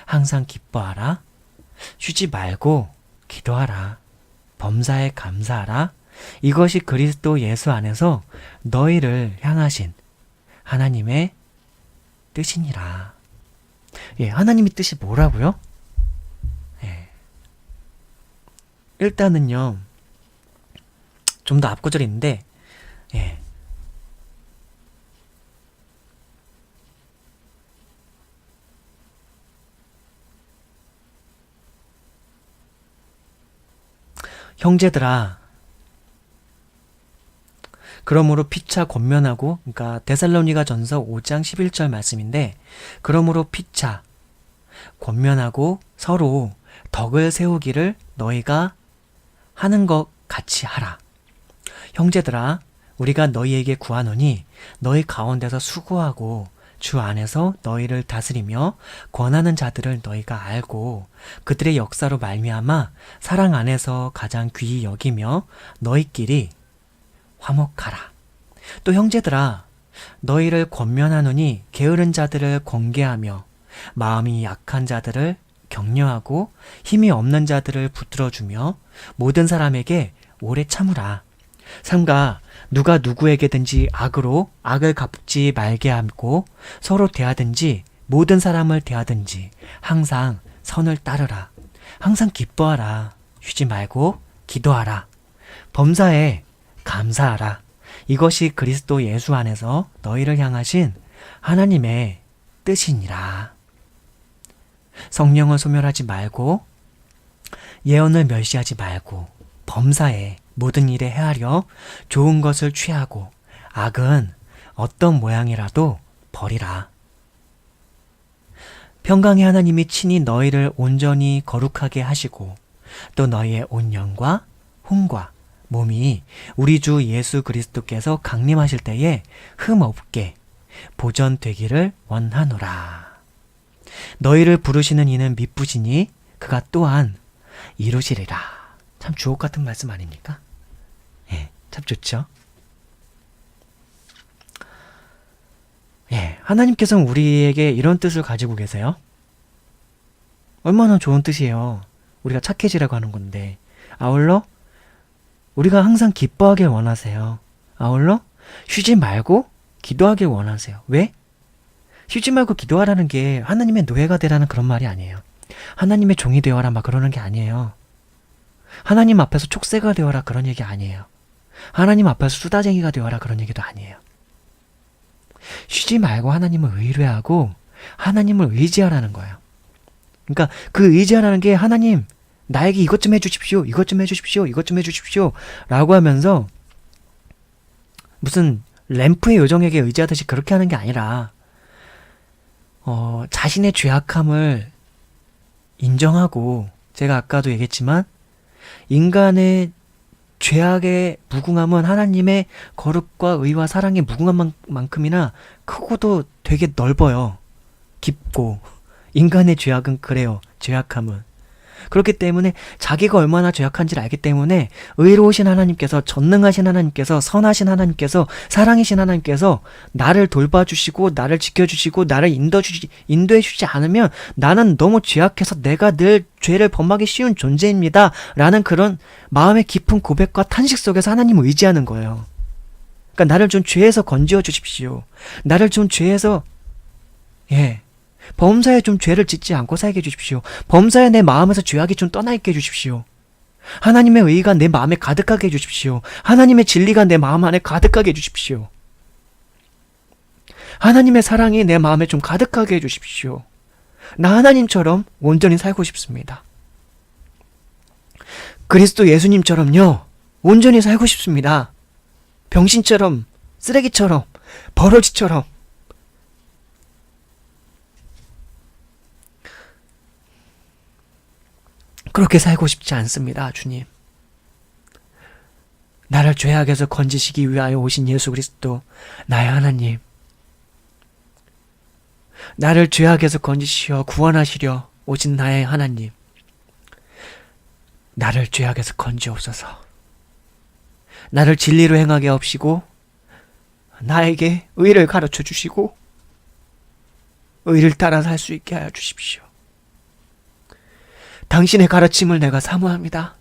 항상 기뻐하라. 쉬지 말고 기도하라. 범사에 감사하라. 이것이 그리스도 예수 안에서 너희를 향하신 하나님의 뜻이니라. 예, 하나님의 뜻이 뭐라고요? 예. 일단은요, 좀 더 앞구절이 있는데, 예. 형제들아, 그러므로 피차 권면하고, 그러니까 데살로니가 전서 5장 11절 말씀인데, 그러므로 피차 권면하고 서로 덕을 세우기를 너희가 하는 것 같이 하라. 형제들아, 우리가 너희에게 구하노니 너희 가운데서 수고하고 주 안에서 너희를 다스리며 권하는 자들을 너희가 알고 그들의 역사로 말미암아 사랑 안에서 가장 귀히 여기며 너희끼리 화목하라. 또 형제들아, 너희를 권면하노니 게으른 자들을 권계하며 마음이 약한 자들을 격려하고 힘이 없는 자들을 붙들어주며 모든 사람에게 오래 참으라. 삼가 누가 누구에게든지 악으로 악을 갚지 말게 하고 서로 대하든지 모든 사람을 대하든지 항상 선을 따르라. 항상 기뻐하라. 쉬지 말고 기도하라. 범사에 감사하라. 이것이 그리스도 예수 안에서 너희를 향하신 하나님의 뜻이니라. 성령을 소멸하지 말고 예언을 멸시하지 말고 범사에 모든 일에 헤아려 좋은 것을 취하고 악은 어떤 모양이라도 버리라. 평강의 하나님이 친히 너희를 온전히 거룩하게 하시고 또 너희의 온 영과 혼과 몸이 우리 주 예수 그리스도께서 강림하실 때에 흠없게 보전되기를 원하노라. 너희를 부르시는 이는 미쁘시니 그가 또한 이루시리라. 참 주옥 같은 말씀 아닙니까? 예, 참 좋죠? 예, 하나님께서는 우리에게 이런 뜻을 가지고 계세요. 얼마나 좋은 뜻이에요. 우리가 착해지라고 하는 건데. 아울러 우리가 항상 기뻐하길 원하세요. 아울러 쉬지 말고 기도하길 원하세요. 왜? 쉬지 말고 기도하라는 게 하나님의 노예가 되라는 그런 말이 아니에요. 하나님의 종이 되어라 막 그러는 게 아니에요. 하나님 앞에서 촉새가 되어라 그런 얘기 아니에요. 하나님 앞에서 수다쟁이가 되어라 그런 얘기도 아니에요. 쉬지 말고 하나님을 의뢰하고 하나님을 의지하라는 거예요. 그러니까 그 의지하라는 게 하나님 나에게 이것 좀 해주십시오. 이것 좀 해주십시오. 이것 좀 해주십시오. 라고 하면서 무슨 램프의 요정에게 의지하듯이 그렇게 하는 게 아니라 자신의 죄악함을 인정하고 제가 아까도 얘기했지만 인간의 죄악의 무궁함은 하나님의 거룩과 의와 사랑의 무궁한 만큼이나 크고도 되게 넓어요. 깊고 인간의 죄악은 그래요. 죄악함은. 그렇기 때문에 자기가 얼마나 죄악한지를 알기 때문에 의로우신 하나님께서 전능하신 하나님께서 선하신 하나님께서 사랑이신 하나님께서 나를 돌봐주시고 나를 지켜주시고 나를 인도해주지 않으면 나는 너무 죄악해서 내가 늘 죄를 범하기 쉬운 존재입니다 라는 그런 마음의 깊은 고백과 탄식 속에서 하나님을 의지하는 거예요. 그러니까 나를 좀 죄에서 건지어 주십시오. 나를 좀 죄에서 범사에 좀 죄를 짓지 않고 살게 해주십시오. 범사에 내 마음에서 죄악이 좀 떠나 있게 해주십시오. 하나님의 의가 내 마음에 가득하게 해주십시오. 하나님의 진리가 내 마음 안에 가득하게 해주십시오. 하나님의 사랑이 내 마음에 좀 가득하게 해주십시오. 나 하나님처럼 온전히 살고 싶습니다. 그리스도 예수님처럼요, 온전히 살고 싶습니다. 병신처럼, 쓰레기처럼, 버러지처럼. 그렇게 살고 싶지 않습니다, 주님. 나를 죄악에서 건지시기 위하여 오신 예수 그리스도, 나의 하나님. 나를 죄악에서 건지시어 구원하시려 오신 나의 하나님. 나를 죄악에서 건지옵소서. 나를 진리로 행하게 하옵시고 나에게 의를 가르쳐 주시고 의를 따라 살 수 있게 하여 주십시오. 당신의 가르침을 내가 사모합니다.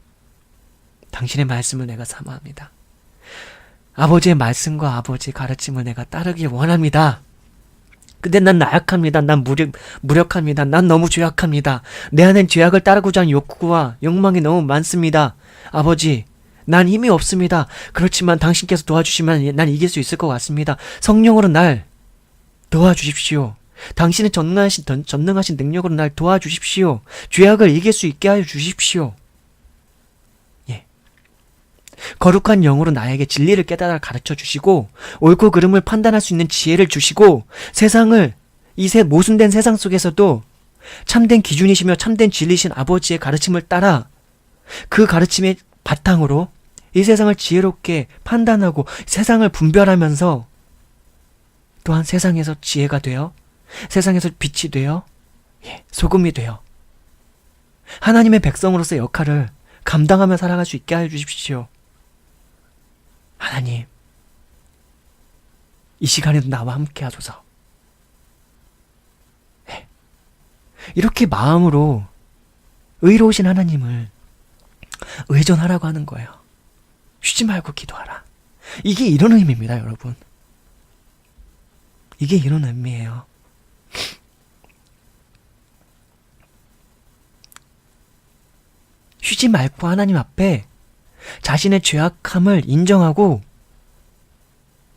당신의 말씀을 내가 사모합니다. 아버지의 말씀과 아버지의 가르침을 내가 따르길 원합니다. 근데 난 나약합니다. 난 무력합니다. 난 너무 죄악합니다. 내 안엔 죄악을 따르고자 하는 욕구와 욕망이 너무 많습니다. 아버지, 난 힘이 없습니다. 그렇지만 당신께서 도와주시면 난 이길 수 있을 것 같습니다. 성령으로 날 도와주십시오. 당신의 전능하신 능력으로 날 도와주십시오. 죄악을 이길 수 있게 하여 주십시오. 예. 거룩한 영으로 나에게 진리를 깨달아 가르쳐 주시고 옳고 그름을 판단할 수 있는 지혜를 주시고 세상을 이 모순된 세상 속에서도 참된 기준이시며 참된 진리신 아버지의 가르침을 따라 그 가르침의 바탕으로 이 세상을 지혜롭게 판단하고 세상을 분별하면서 또한 세상에서 지혜가 되어 세상에서 빛이 되어 소금이 되어 하나님의 백성으로서 역할을 감당하며 살아갈 수 있게 하여 주십시오. 하나님, 이 시간에도 나와 함께 하소서. 이렇게 마음으로 의로우신 하나님을 의존하라고 하는 거예요. 쉬지 말고 기도하라. 이게 이런 의미입니다, 여러분. 이게 이런 의미예요. 쉬지 말고 하나님 앞에 자신의 죄악함을 인정하고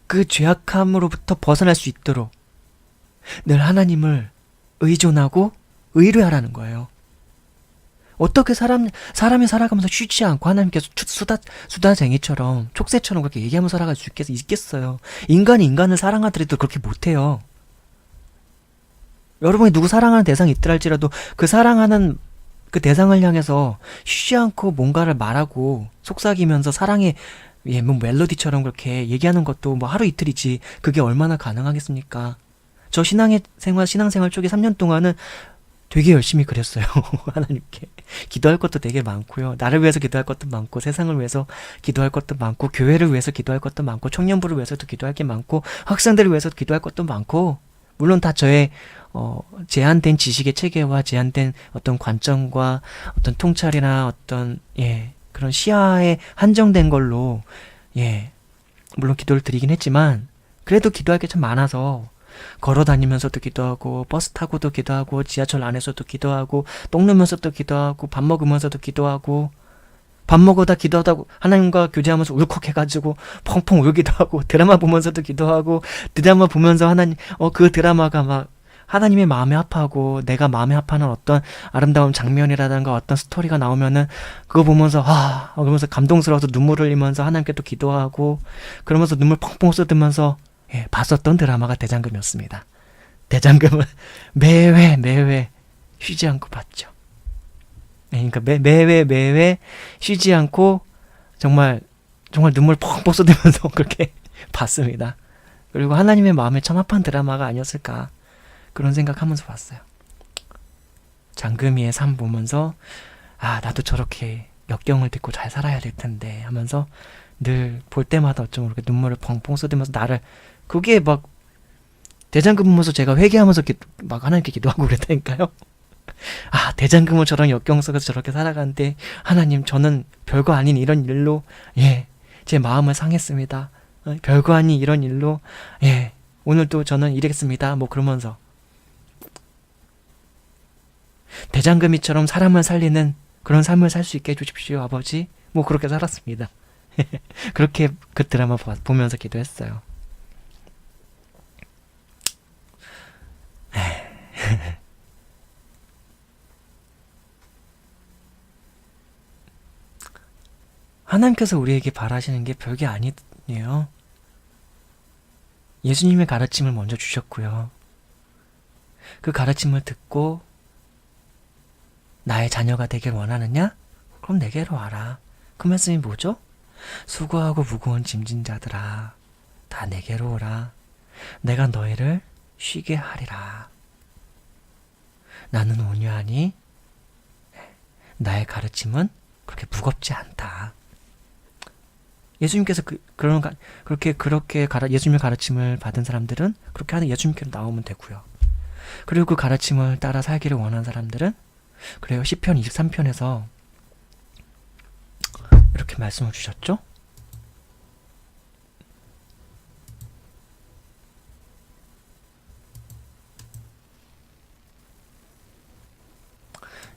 그 죄악함으로부터 벗어날 수 있도록 늘 하나님을 의존하고 의뢰하라는 거예요. 어떻게 사람이 살아가면서 쉬지 않고 하나님께서 수다쟁이처럼 촉새처럼 그렇게 얘기하면서 살아갈 수 있겠어요. 인간이 인간을 사랑하더라도 그렇게 못해요. 여러분이 누구 사랑하는 대상이 있더라 할지라도 그 사랑하는 그 대상을 향해서 쉬지 않고 뭔가를 말하고 속삭이면서 사랑의 뭐 멜로디처럼 그렇게 얘기하는 것도 뭐 하루 이틀이지 그게 얼마나 가능하겠습니까? 저 신앙생활 쪽에 3년 동안은 되게 열심히 그랬어요. 하나님께 기도할 것도 되게 많고요. 나를 위해서 기도할 것도 많고 세상을 위해서 기도할 것도 많고 교회를 위해서 기도할 것도 많고 청년부를 위해서도 기도할 게 많고 학생들을 위해서도 기도할 것도 많고 물론 다 저의 제한된 지식의 체계와 제한된 어떤 관점과 어떤 통찰이나 어떤 그런 시야에 한정된 걸로 물론 기도를 드리긴 했지만 그래도 기도할 게 참 많아서 걸어 다니면서도 기도하고 버스 타고도 기도하고 지하철 안에서도 기도하고 똥 누면서도 기도하고 밥 먹으면서도 기도하고 밥 먹어다 기도하다고 하나님과 교제하면서 울컥해가지고 펑펑 울기도 하고 드라마 보면서도 기도하고 드라마 보면서 하나님 그 드라마가 막 하나님의 마음에 아파하고 내가 마음에 아파하는 어떤 아름다운 장면이라든가 어떤 스토리가 나오면은 그거 보면서 그러면서 감동스러워서 눈물을 흘리면서 하나님께 또 기도하고 그러면서 눈물 펑펑 쏟으면서 봤었던 드라마가 대장금이었습니다. 대장금은 매회 쉬지 않고 봤죠. 그러니까 매회 쉬지 않고 정말 눈물 펑펑 쏟으면서 그렇게 봤습니다. 그리고 하나님의 마음에 참 합한 드라마가 아니었을까 그런 생각하면서 봤어요. 장금이의 삶 보면서 나도 저렇게 역경을 딛고 잘 살아야 될 텐데 하면서 늘 볼 때마다 어쩜 그렇게 눈물을 펑펑 쏟으면서 나를 그게 막 대장금 보면서 제가 회개하면서 막 하나님께 기도하고 그랬다니까요. 대장금은 저런 역경 속에서 저렇게 살아가는데 하나님 저는 별거 아닌 이런 일로 제 마음을 상했습니다. 별거 아닌 이런 일로 오늘도 저는 이랬습니다. 뭐 그러면서 대장금이처럼 사람을 살리는 그런 삶을 살 수 있게 해주십시오, 아버지. 뭐 그렇게 살았습니다. 그렇게 그 드라마 보면서 기도했어요. 하나님께서 우리에게 바라시는 게 별게 아니에요. 예수님의 가르침을 먼저 주셨고요. 그 가르침을 듣고 나의 자녀가 되길 원하느냐? 그럼 내게로 와라. 그 말씀이 뭐죠? 수고하고 무거운 짐진 자들아, 다 내게로 오라. 내가 너희를 쉬게 하리라. 나는 온유하니 나의 가르침은 그렇게 무겁지 않다. 예수님께서 그렇게 예수님의 가르침을 받은 사람들은 그렇게 하는 예수님께로 나오면 되고요. 그리고 그 가르침을 따라 살기를 원하는 사람들은 그래요. 시편 23편에서 이렇게 말씀을 주셨죠.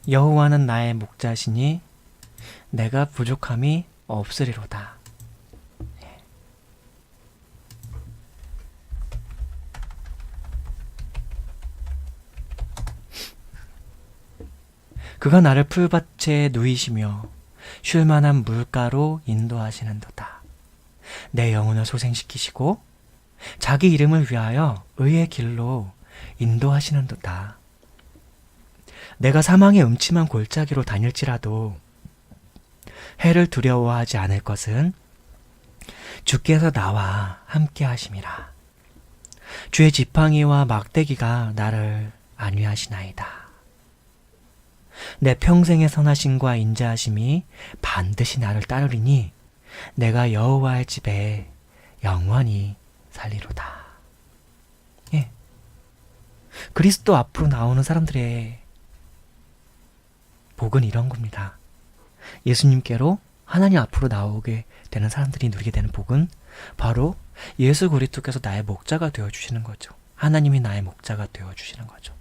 여호와는 나의 목자시니 내가 부족함이 없으리로다. 그가 나를 풀밭에 누이시며 쉴만한 물가로 인도하시는도다. 내 영혼을 소생시키시고 자기 이름을 위하여 의의 길로 인도하시는도다. 내가 사망의 음침한 골짜기로 다닐지라도 해를 두려워하지 않을 것은 주께서 나와 함께 하심이라. 주의 지팡이와 막대기가 나를 안위하시나이다. 내 평생의 선하심과 인자하심이 반드시 나를 따르리니 내가 여호와의 집에 영원히 살리로다. 예. 그리스도 앞으로 나오는 사람들의 복은 이런 겁니다. 예수님께로 하나님 앞으로 나오게 되는 사람들이 누리게 되는 복은 바로 예수 그리스도께서 나의 목자가 되어주시는 거죠. 하나님이 나의 목자가 되어주시는 거죠.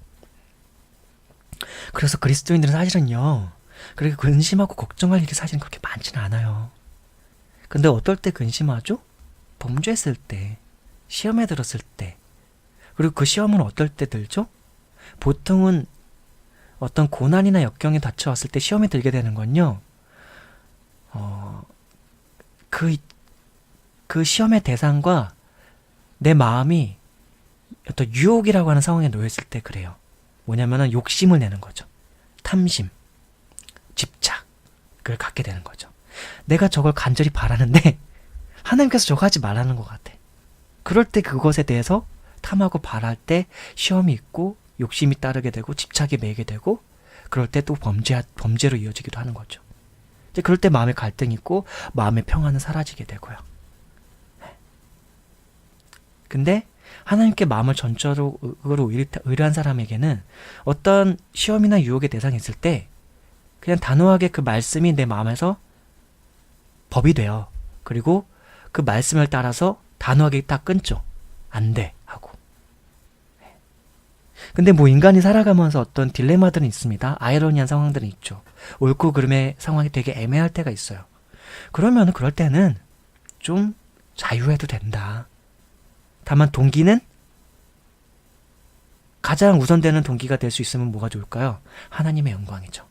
그래서 그리스도인들은 사실은요, 그렇게 근심하고 걱정할 일이 사실은 그렇게 많지는 않아요. 근데 어떨 때 근심하죠? 범죄했을 때, 시험에 들었을 때, 그리고 그 시험은 어떨 때 들죠? 보통은 어떤 고난이나 역경에 닥쳐왔을 때 시험에 들게 되는 건요, 그 시험의 대상과 내 마음이 어떤 유혹이라고 하는 상황에 놓였을 때 그래요. 뭐냐면은 욕심을 내는 거죠. 탐심, 집착을 갖게 되는 거죠. 내가 저걸 간절히 바라는데 하나님께서 저거 하지 말라는 것 같아. 그럴 때 그것에 대해서 탐하고 바랄 때 시험이 있고 욕심이 따르게 되고 집착이 매게 되고 그럴 때 또 범죄로 이어지기도 하는 거죠. 이제 그럴 때 마음에 갈등이 있고 마음의 평안은 사라지게 되고요. 근데 하나님께 마음을 전적으로 의뢰한 사람에게는 어떤 시험이나 유혹의 대상이 있을 때 그냥 단호하게 그 말씀이 내 마음에서 법이 돼요. 그리고 그 말씀을 따라서 단호하게 딱 끊죠. 안 돼 하고. 근데 뭐 인간이 살아가면서 어떤 딜레마들은 있습니다. 아이러니한 상황들은 있죠. 옳고 그름의 상황이 되게 애매할 때가 있어요. 그러면 그럴 때는 좀 자유해도 된다. 다만 동기는 가장 우선되는 동기가 될 수 있으면 뭐가 좋을까요? 하나님의 영광이죠.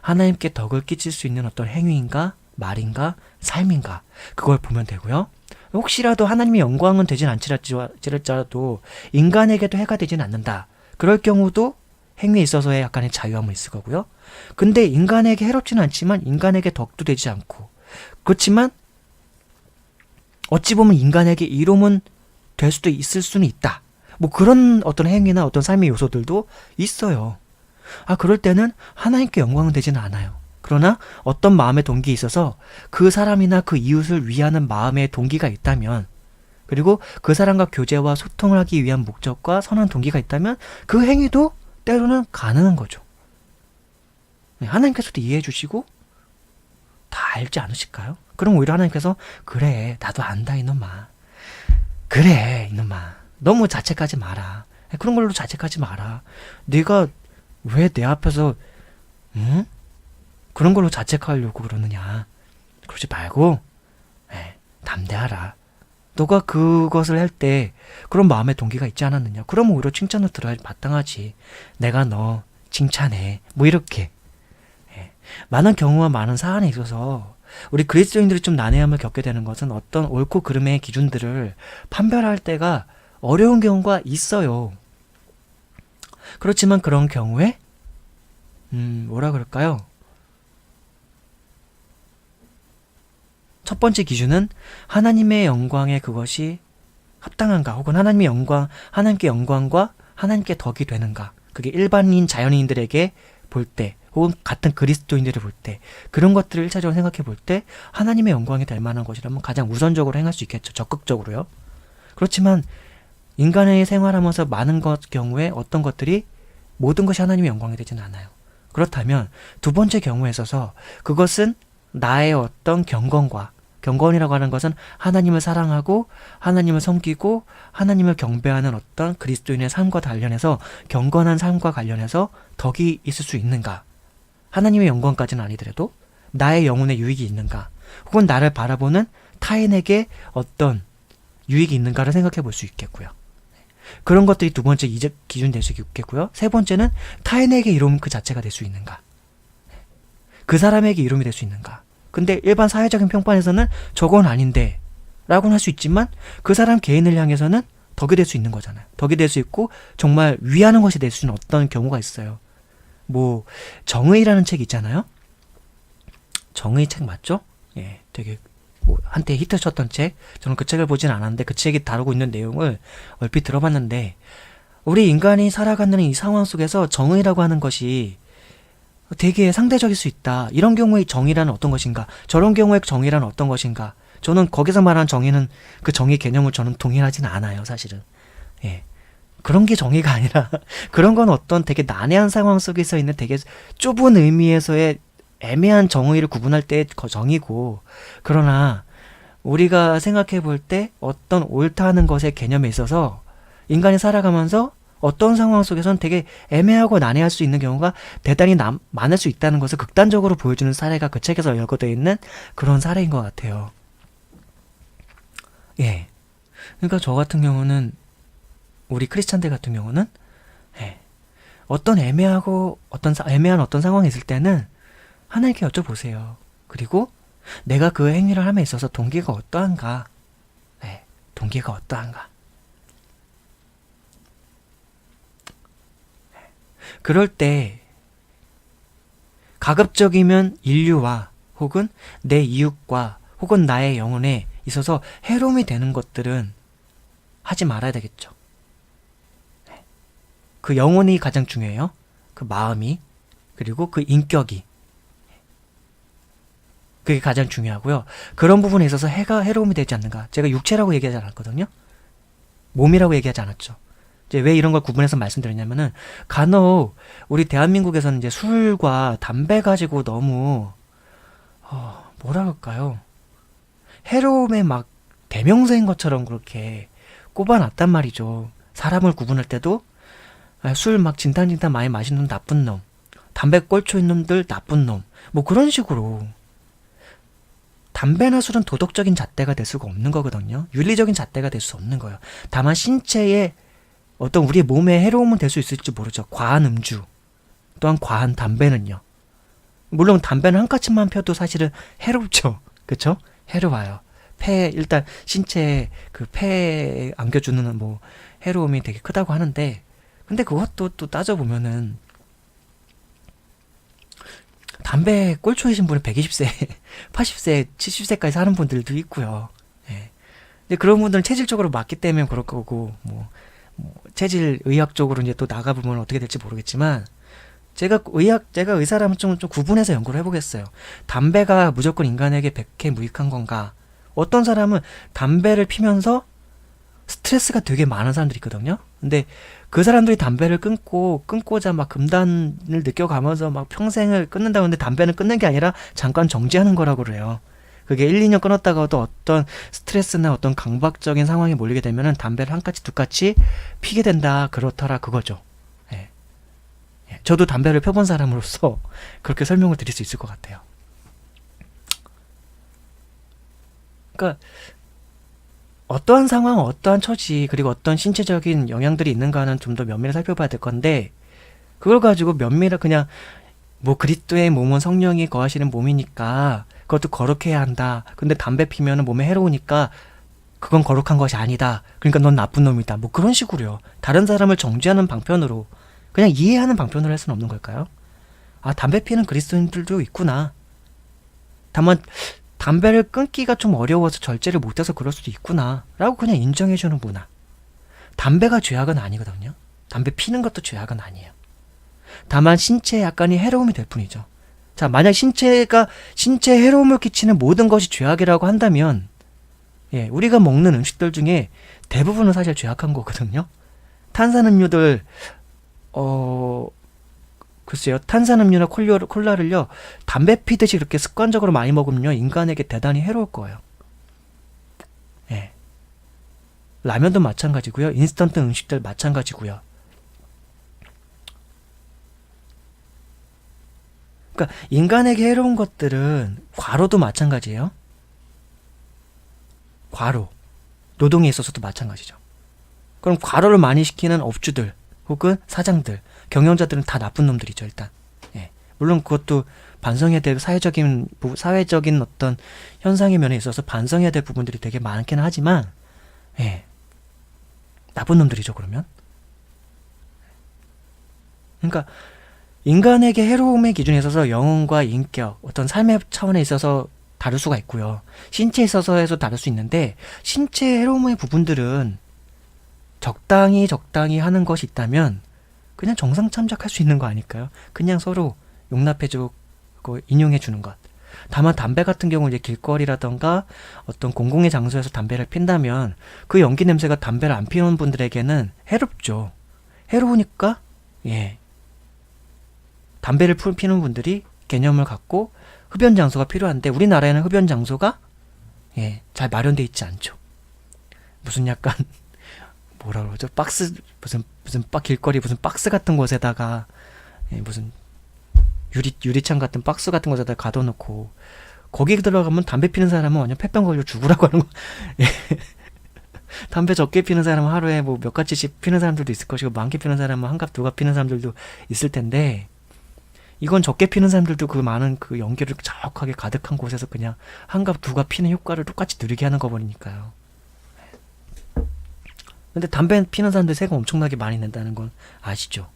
하나님께 덕을 끼칠 수 있는 어떤 행위인가 말인가 삶인가 그걸 보면 되고요. 혹시라도 하나님의 영광은 되진 않지라도 인간에게도 해가 되진 않는다. 그럴 경우도 행위에 있어서의 약간의 자유함은 있을 거고요. 근데 인간에게 해롭지는 않지만 인간에게 덕도 되지 않고 그렇지만 어찌 보면 인간에게 이로움은 될 수도 있을 수는 있다. 뭐 그런 어떤 행위나 어떤 삶의 요소들도 있어요. 그럴 때는 하나님께 영광은 되지는 않아요. 그러나 어떤 마음의 동기에 있어서 그 사람이나 그 이웃을 위하는 마음의 동기가 있다면 그리고 그 사람과 교제와 소통을 하기 위한 목적과 선한 동기가 있다면 그 행위도 때로는 가능한 거죠. 하나님께서도 이해해 주시고 다 알지 않으실까요? 그럼 오히려 하나님께서 그래 나도 안다 이놈아. 그래 이놈아 너무 자책하지 마라. 그런 걸로 자책하지 마라. 네가 왜 내 앞에서 그런 걸로 자책하려고 그러느냐. 그러지 말고 담대하라. 너가 그것을 할 때 그런 마음의 동기가 있지 않았느냐. 그러면 오히려 칭찬을 들어야 마땅하지. 내가 너 칭찬해. 뭐 이렇게. 많은 경우와 많은 사안에 있어서 우리 그리스도인들이 좀 난해함을 겪게 되는 것은 어떤 옳고 그름의 기준들을 판별할 때가 어려운 경우가 있어요. 그렇지만 그런 경우에 뭐라 그럴까요? 첫 번째 기준은 하나님의 영광에 그것이 합당한가, 혹은 하나님께 영광과 하나님께 덕이 되는가. 그게 일반인 자연인들에게 볼 때, 혹은 같은 그리스도인들을 볼 때, 그런 것들을 1차적으로 생각해 볼 때 하나님의 영광이 될 만한 것이라면 가장 우선적으로 행할 수 있겠죠. 적극적으로요. 그렇지만 인간의 생활하면서 많은 경우에 어떤 것들이 모든 것이 하나님의 영광이 되지는 않아요. 그렇다면 두 번째 경우에 있어서 그것은 나의 어떤 경건이라고 하는 것은 하나님을 사랑하고 하나님을 섬기고 하나님을 경배하는 어떤 그리스도인의 삶과 관련해서, 경건한 삶과 관련해서 덕이 있을 수 있는가. 하나님의 영광까지는 아니더라도 나의 영혼의 유익이 있는가, 혹은 나를 바라보는 타인에게 어떤 유익이 있는가를 생각해 볼 수 있겠고요. 그런 것들이 두 번째 기준이 될 수 있겠고요. 세 번째는 타인에게 이로움 그 자체가 될 수 있는가, 그 사람에게 이로움이 될 수 있는가. 근데 일반 사회적인 평판에서는 저건 아닌데 라고는 할 수 있지만 그 사람 개인을 향해서는 덕이 될 수 있는 거잖아요. 덕이 될 수 있고 정말 위하는 것이 될 수 있는 어떤 경우가 있어요. 뭐 정의라는 책 있잖아요. 정의 책 맞죠? 되게 한때 히트쳤던 책. 저는 그 책을 보진 않았는데 그 책이 다루고 있는 내용을 얼핏 들어봤는데, 우리 인간이 살아가는 이 상황 속에서 정의라고 하는 것이 되게 상대적일 수 있다. 이런 경우의 정의란 어떤 것인가, 저런 경우의 정의란 어떤 것인가. 저는 거기서 말하는 정의는 그 정의 개념을 저는 동일하진 않아요, 사실은. 그런 게 정의가 아니라 그런 건 어떤 되게 난해한 상황 속에서 있는 되게 좁은 의미에서의 애매한 정의를 구분할 때의 정의고, 그러나 우리가 생각해 볼 때 어떤 옳다 하는 것의 개념에 있어서 인간이 살아가면서 어떤 상황 속에서는 되게 애매하고 난해할 수 있는 경우가 대단히 많을 수 있다는 것을 극단적으로 보여주는 사례가 그 책에서 열거되어 있는 그런 사례인 것 같아요. 그러니까 저 같은 경우는, 우리 크리스찬들 같은 경우는 어떤 애매한 어떤 상황이 있을 때는 하나님께 여쭤보세요. 그리고 내가 그 행위를 함에 있어서 동기가 어떠한가. 동기가 어떠한가. 그럴 때 가급적이면 인류와 혹은 내 이웃과 혹은 나의 영혼에 있어서 해로움이 되는 것들은 하지 말아야 되겠죠. 그 영혼이 가장 중요해요. 그 마음이, 그리고 그 인격이. 그게 가장 중요하고요. 그런 부분에 있어서 해로움이 되지 않는가. 제가 육체라고 얘기하지 않았거든요. 몸이라고 얘기하지 않았죠. 이제 왜 이런 걸 구분해서 말씀드렸냐면은, 간혹 우리 대한민국에서는 이제 술과 담배 가지고 너무 뭐라 그럴까요? 해로움의 막 대명사인 것처럼 그렇게 꼽아놨단 말이죠. 사람을 구분할 때도 술 막 진탕진탕 많이 마시는 놈 나쁜 놈, 담배 꼴초인 놈들 나쁜 놈, 뭐 그런 식으로. 담배나 술은 도덕적인 잣대가 될 수가 없는 거거든요. 윤리적인 잣대가 될 수 없는 거예요. 다만 신체에 어떤 우리의 몸에 해로움은 될 수 있을지 모르죠. 과한 음주, 또한 과한 담배는요. 물론 담배는 한 까치만 펴도 사실은 해롭죠. 그쵸? 해로워요. 일단 신체에 그 폐에 안겨주는 뭐 해로움이 되게 크다고 하는데, 근데 그것도 또 따져보면은 담배 꼴초이신 분은 120세, 80세, 70세까지 사는 분들도 있고요. 근데 그런 분들은 체질적으로 맞기 때문에 그럴 거고, 뭐 체질 의학적으로 이제 또 나가보면 어떻게 될지 모르겠지만, 제가 의사라면 좀 구분해서 연구를 해보겠어요. 담배가 무조건 인간에게 백해 무익한 건가? 어떤 사람은 담배를 피면서 스트레스가 되게 많은 사람들이 있거든요. 근데 그 사람들이 담배를 끊고자 막 금단을 느껴가면서 막 평생을 끊는다고 하는데, 담배는 끊는 게 아니라 잠깐 정지하는 거라고 그래요. 그게 1, 2년 끊었다가도 어떤 스트레스나 어떤 강박적인 상황에 몰리게 되면은 담배를 한 까치 두 까치 피게 된다, 그렇더라, 그거죠. 저도 담배를 펴본 사람으로서 그렇게 설명을 드릴 수 있을 것 같아요. 그러니까 어떠한 상황, 어떠한 처지, 그리고 어떤 신체적인 영향들이 있는가는 좀 더 면밀히 살펴봐야 될 건데, 그걸 가지고 면밀히 그냥 뭐 그리스도의 몸은 성령이 거하시는 몸이니까 그것도 거룩해야 한다. 근데 담배 피면은 몸에 해로우니까 그건 거룩한 것이 아니다. 그러니까 넌 나쁜 놈이다. 뭐 그런 식으로요. 다른 사람을 정죄하는 방편으로, 그냥 이해하는 방편으로 할 수는 없는 걸까요? 아, 담배 피는 그리스도인들도 있구나. 다만 담배를 끊기가 좀 어려워서 절제를 못해서 그럴 수도 있구나 라고 그냥 인정해주는 문화. 담배가 죄악은 아니거든요. 담배 피는 것도 죄악은 아니에요. 다만 신체에 약간의 해로움이 될 뿐이죠. 자, 만약 신체에 해로움을 끼치는 모든 것이 죄악이라고 한다면, 예, 우리가 먹는 음식들 중에 대부분은 사실 죄악한 거거든요. 탄산음료들, 글쎄요, 탄산음료나 콜라를요, 담배 피듯이 그렇게 습관적으로 많이 먹으면요, 인간에게 대단히 해로울 거예요. 예. 라면도 마찬가지고요, 인스턴트 음식들 마찬가지고요. 그러니까 인간에게 해로운 것들은 과로도 마찬가지예요. 과로, 노동에 있어서도 마찬가지죠. 그럼 과로를 많이 시키는 업주들 혹은 사장들, 경영자들은 다 나쁜 놈들이죠, 일단. 예. 물론 그것도 반성해야 될 사회적인 어떤 현상의 면에 있어서 반성해야 될 부분들이 되게 많기는 하지만, 예. 나쁜 놈들이죠, 그러면. 그러니까 인간에게 해로움의 기준에 있어서 영혼과 인격, 어떤 삶의 차원에 있어서 다를 수가 있고요. 신체에 있어서 다를 수 있는데, 신체의 해로움의 부분들은 적당히 하는 것이 있다면 그냥 정상 참작할 수 있는 거 아닐까요? 그냥 서로 용납해주고 인용해주는 것. 다만 담배 같은 경우 이제 길거리라던가 어떤 공공의 장소에서 담배를 핀다면 그 연기 냄새가 담배를 안 피우는 분들에게는 해롭죠. 해로우니까, 예, 담배를 피는 분들이 개념을 갖고 흡연 장소가 필요한데, 우리나라에는 흡연 장소가, 예, 잘 마련돼 있지 않죠. 무슨 약간 뭐라 그러죠? 박스, 무슨 길거리 무슨 박스 같은 곳에다가, 예, 무슨 유리창 같은 박스 같은 곳에다 가둬놓고 거기 들어가면 담배 피는 사람은 완전 폐병 걸려 죽으라고 하는 거. 예. 담배 적게 피는 사람은 하루에 뭐 몇 가지씩 피는 사람들도 있을 것이고, 많게 피는 사람은 한 갑 두 갑 피는 사람들도 있을 텐데, 이건 적게 피는 사람들도 그 많은 그 연기를 자욱하게 가득한 곳에서 그냥 한 갑 두 갑 피는 효과를 똑같이 누리게 하는 거 버리니까요. 근데 담배 피는 사람들 세금 엄청나게 많이 낸다는 건 아시죠?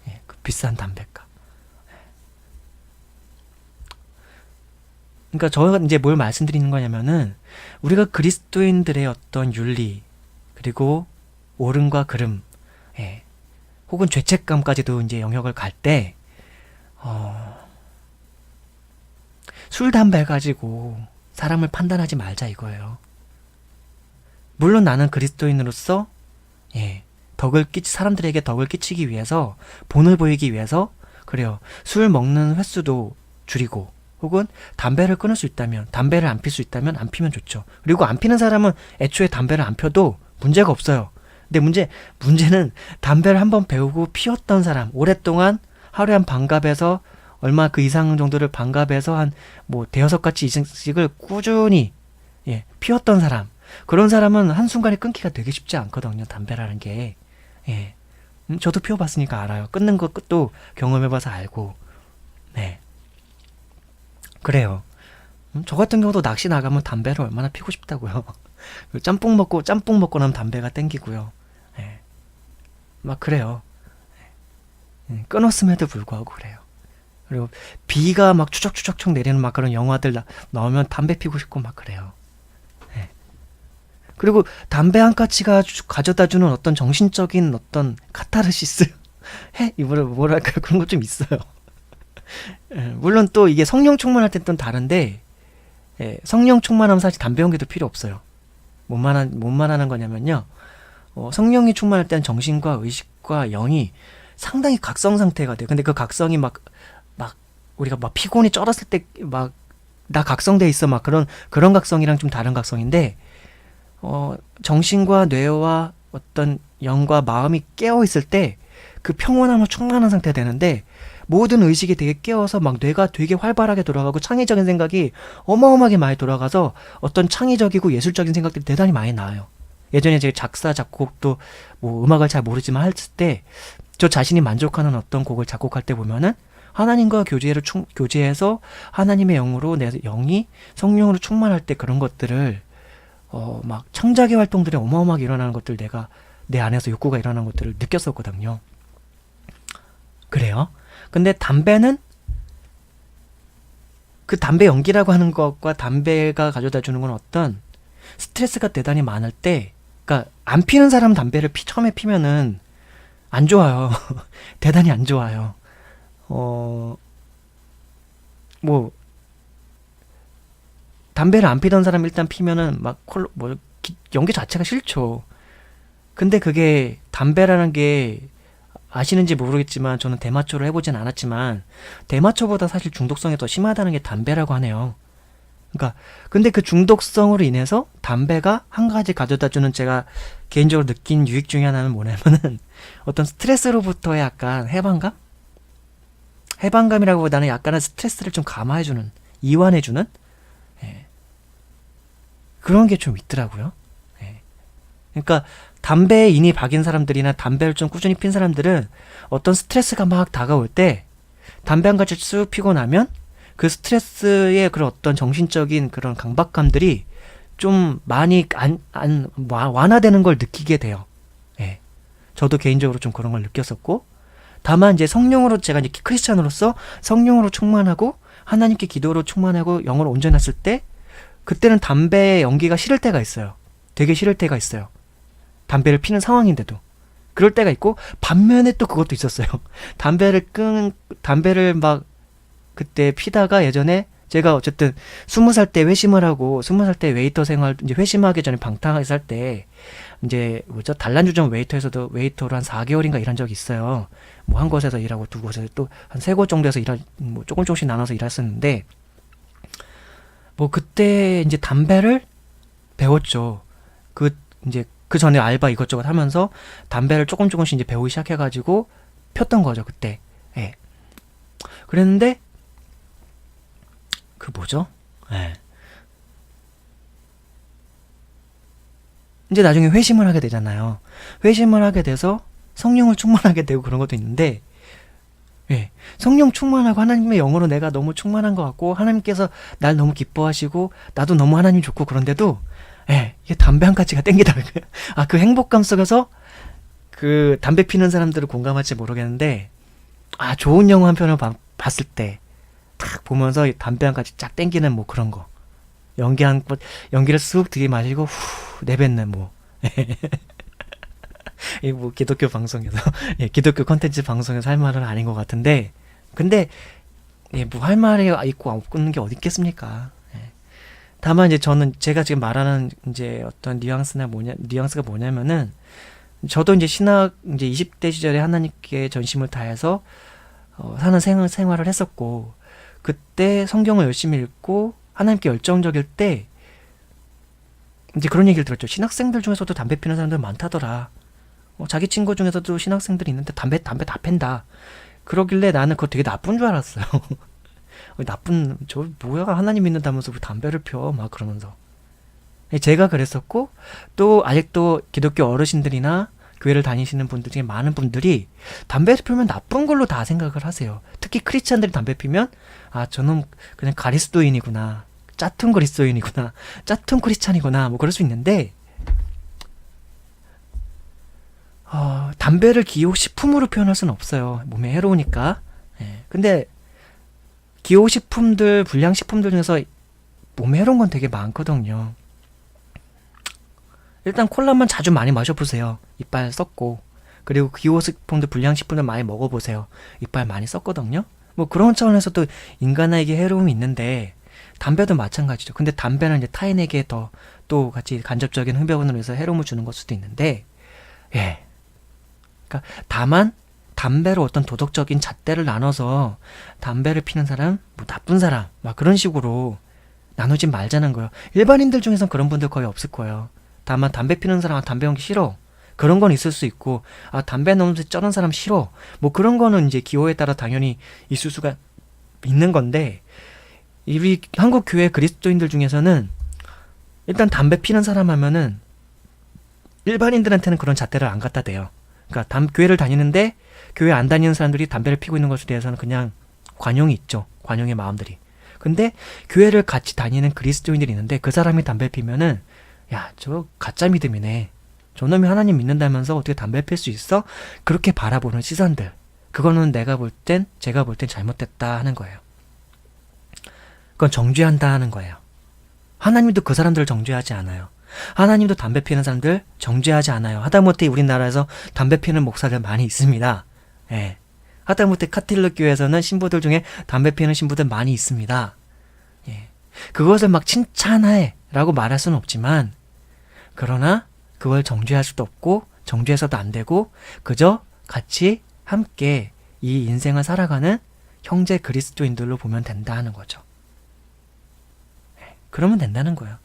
예, 그 비싼 담배가. 그러니까 저희가 이제 뭘 말씀드리는 거냐면은, 우리가 그리스도인들의 어떤 윤리, 그리고 옳음과 그름, 예, 혹은 죄책감까지도 이제 영역을 갈 때, 술, 담배 가지고 사람을 판단하지 말자 이거예요. 물론 나는 그리스도인으로서, 예, 사람들에게 덕을 끼치기 위해서, 본을 보이기 위해서, 그래요, 술 먹는 횟수도 줄이고, 혹은 담배를 끊을 수 있다면, 담배를 안 필 수 있다면 안 피면 좋죠. 그리고 안 피는 사람은 애초에 담배를 안 펴도 문제가 없어요. 근데 문제는 담배를 한번 배우고 피웠던 사람, 오랫동안 하루에 한 반갑에서 얼마 그 이상 정도를 반갑에서 한 뭐 대여섯 가지 이상씩을 꾸준히, 예, 피웠던 사람, 그런 사람은 한순간에 끊기가 되게 쉽지 않거든요, 담배라는 게. 예. 저도 피워봤으니까 알아요. 끊는 것도 경험해봐서 알고. 네. 그래요. 저 같은 경우도 낚시 나가면 담배를 얼마나 피고 싶다고요. 짬뽕 먹고 나면 담배가 땡기고요. 예. 막 그래요. 예. 끊었음에도 불구하고 그래요. 그리고 비가 막 추적추적 내리는 막 그런 영화들 나오면 담배 피고 싶고 막 그래요. 예. 그리고 담배 한 까치가 가져다주는 어떤 정신적인 어떤 카타르시스, 뭐랄까, 그런 거 좀 있어요. 예, 물론 또 이게 성령 충만할 땐 또 다른데, 예, 성령 충만하면 사실 담배 연기도 필요 없어요. 뭔 말하는 거냐면요, 성령이 충만할 때는 정신과 의식과 영이 상당히 각성 상태가 돼요. 근데 그 각성이 막 우리가 막 피곤이 쩔었을 때 막 나 각성돼 있어, 막 그런 각성이랑 좀 다른 각성인데, 정신과 뇌와 어떤 영과 마음이 깨어 있을 때 그 평온함을 충만한 상태가 되는데 모든 의식이 되게 깨어서 막 뇌가 되게 활발하게 돌아가고 창의적인 생각이 어마어마하게 많이 돌아가서 어떤 창의적이고 예술적인 생각들이 대단히 많이 나와요. 예전에 제 작사 작곡도 뭐 음악을 잘 모르지만 할 때 저 자신이 만족하는 어떤 곡을 작곡할 때 보면은 하나님과 교제해서 하나님의 영으로 내 영이 성령으로 충만할 때 그런 것들을 막 창작의 활동들이 어마어마하게 일어나는 것들 내가 내 안에서 욕구가 일어나는 것들을 느꼈었거든요. 그래요. 근데 담배는 그 담배 연기라고 하는 것과 담배가 가져다 주는 건 어떤 스트레스가 대단히 많을 때, 그러니까 안 피는 사람 담배를 처음에 피면은 안 좋아요. 대단히 안 좋아요. 뭐 담배를 안 피던 사람 일단 피면은 막 연기 자체가 싫죠. 근데 그게 담배라는 게 아시는지 모르겠지만 저는 대마초를 해보진 않았지만 대마초보다 사실 중독성이 더 심하다는 게 담배라고 하네요. 그러니까 근데 그 중독성으로 인해서 담배가 한 가지 가져다주는 제가 개인적으로 느낀 유익 중에 하나는 뭐냐면은 어떤 스트레스로부터의 약간 해방감? 해방감이라기보다는 약간의 스트레스를 좀 감화해주는, 이완해주는 그런 게 좀 있더라고요. 그러니까 담배에 인이 박인 사람들이나 담배를 좀 꾸준히 핀 사람들은 어떤 스트레스가 막 다가올 때 담배 한 가지 쑥 피고 나면 그 스트레스의 그런 어떤 정신적인 그런 강박감들이 좀 많이 완화되는 걸 느끼게 돼요. 예. 저도 개인적으로 좀 그런 걸 느꼈었고, 다만 이제 성령으로 제가 이제 크리스찬으로서 성령으로 충만하고 하나님께 기도로 충만하고 영으로 온전했을 때 그때는 담배의 연기가 싫을 때가 있어요. 되게 싫을 때가 있어요. 담배를 피는 상황인데도 그럴 때가 있고, 반면에 또 그것도 있었어요. 담배를 막 그때 피다가 예전에 제가 어쨌든 20살 때 회심을 하고 20살 때 웨이터 생활 이제 회심하기 전에 방탕하게 살 때 이제 뭐죠, 단란주점 웨이터에서도 웨이터로 한 4개월인가 일한 적이 있어요. 뭐 한 곳에서 일하고 두 곳에서 또 한 3곳 정도에서 뭐 조금씩 나눠서 일했었는데, 뭐 그때 이제 담배를 배웠죠. 이제 그 전에 알바 이것저것 하면서 담배를 조금씩 이제 배우기 시작해가지고 폈던 거죠, 그때. 예. 그랬는데, 그 뭐죠? 예. 이제 나중에 회심을 하게 되잖아요. 회심을 하게 돼서 성령을 충만하게 되고 그런 것도 있는데, 예. 성령 충만하고 하나님의 영으로 내가 너무 충만한 것 같고, 하나님께서 날 너무 기뻐하시고, 나도 너무 하나님 좋고, 그런데도, 예, 이게 담배 한 가지가 땡기더라고요. 아, 그 행복감 속에서 그 담배 피는 사람들을 공감할지 모르겠는데, 아, 좋은 영화 한 편을 봤을 때, 딱 보면서 담배 한 가지 쫙 땡기는 뭐 그런 거. 연기를 쑥 들이마시고, 후, 내뱉는 뭐. 이 뭐 기독교 방송에서, 예, 기독교 컨텐츠 방송에서 할 말은 아닌 것 같은데, 근데, 예, 뭐 할 말이 있고 없는 게 어디 있겠습니까? 다만 이제 제가 지금 말하는 이제 어떤 뉘앙스가 뭐냐면은, 저도 이제 이제 20대 시절에 하나님께 전심을 다해서, 사는 생활을 했었고, 그때 성경을 열심히 읽고, 하나님께 열정적일 때, 이제 그런 얘기를 들었죠. 신학생들 중에서도 담배 피는 사람들 많다더라. 자기 친구 중에서도 신학생들이 있는데 담배 다 팬다. 그러길래 나는 그거 되게 나쁜 줄 알았어요. 저 뭐야, 하나님 믿는다면서 왜 담배를 펴, 막 그러면서. 제가 그랬었고, 또 아직도 기독교 어르신들이나 교회를 다니시는 분들 중에 많은 분들이 담배를 피우면 나쁜 걸로 다 생각을 하세요. 특히 크리스찬들이 담배 피면, 아, 저놈 그냥 가리스도인이구나, 짜툰 그리스도인이구나, 짜툰 크리스찬이구나, 뭐 그럴 수 있는데, 담배를 기호식품으로 표현할 수는 없어요. 몸에 해로우니까. 근데 기호식품들, 불량식품들 중에서 몸에 해로운 건 되게 많거든요. 일단 콜라만 자주 많이 마셔보세요. 이빨 썩고. 그리고 기호식품들, 불량식품들 많이 먹어보세요. 이빨 많이 썩거든요. 뭐 그런 차원에서 또 인간에게 해로움이 있는데, 담배도 마찬가지죠. 근데 담배는 이제 타인에게 또 같이 간접적인 흡연으로 해서 해로움을 주는 걸 수도 있는데, 예. 그러니까 다만 담배로 어떤 도덕적인 잣대를 나눠서 담배를 피는 사람, 뭐 나쁜 사람, 막 그런 식으로 나누지 말자는 거예요. 일반인들 중에선 그런 분들 거의 없을 거예요. 다만 담배 피는 사람은 담배 연기 싫어, 그런 건 있을 수 있고, 아, 담배 너무 쩌는 사람 싫어. 뭐 그런 거는 이제 기호에 따라 당연히 있을 수가 있는 건데, 우리 한국 교회 그리스도인들 중에서는 일단 담배 피는 사람 하면은 일반인들한테는 그런 잣대를 안 갖다 대요. 그러니까 교회를 다니는데 교회 안 다니는 사람들이 담배를 피고 있는 것에 대해서는 그냥 관용이 있죠. 관용의 마음들이. 근데 교회를 같이 다니는 그리스도인들이 있는데 그 사람이 담배 피면은 야, 저 가짜 믿음이네. 저놈이 하나님 믿는다면서 어떻게 담배 필 수 있어? 그렇게 바라보는 시선들. 그거는 제가 볼 땐 잘못됐다 하는 거예요. 그건 정죄한다 하는 거예요. 하나님도 그 사람들을 정죄하지 않아요. 하나님도 담배 피는 사람들 정죄하지 않아요. 하다못해 우리나라에서 담배 피는 목사들 많이 있습니다. 예. 하다못해 카틸릭 교회에서는 신부들 중에 담배 피는 신부들 많이 있습니다. 예. 그것을 막 칭찬해 라고 말할 수는 없지만, 그러나 그걸 정죄할 수도 없고 정죄해서도 안 되고 그저 같이 함께 이 인생을 살아가는 형제 그리스도인들로 보면 된다 하는 거죠. 예. 그러면 된다는 거예요.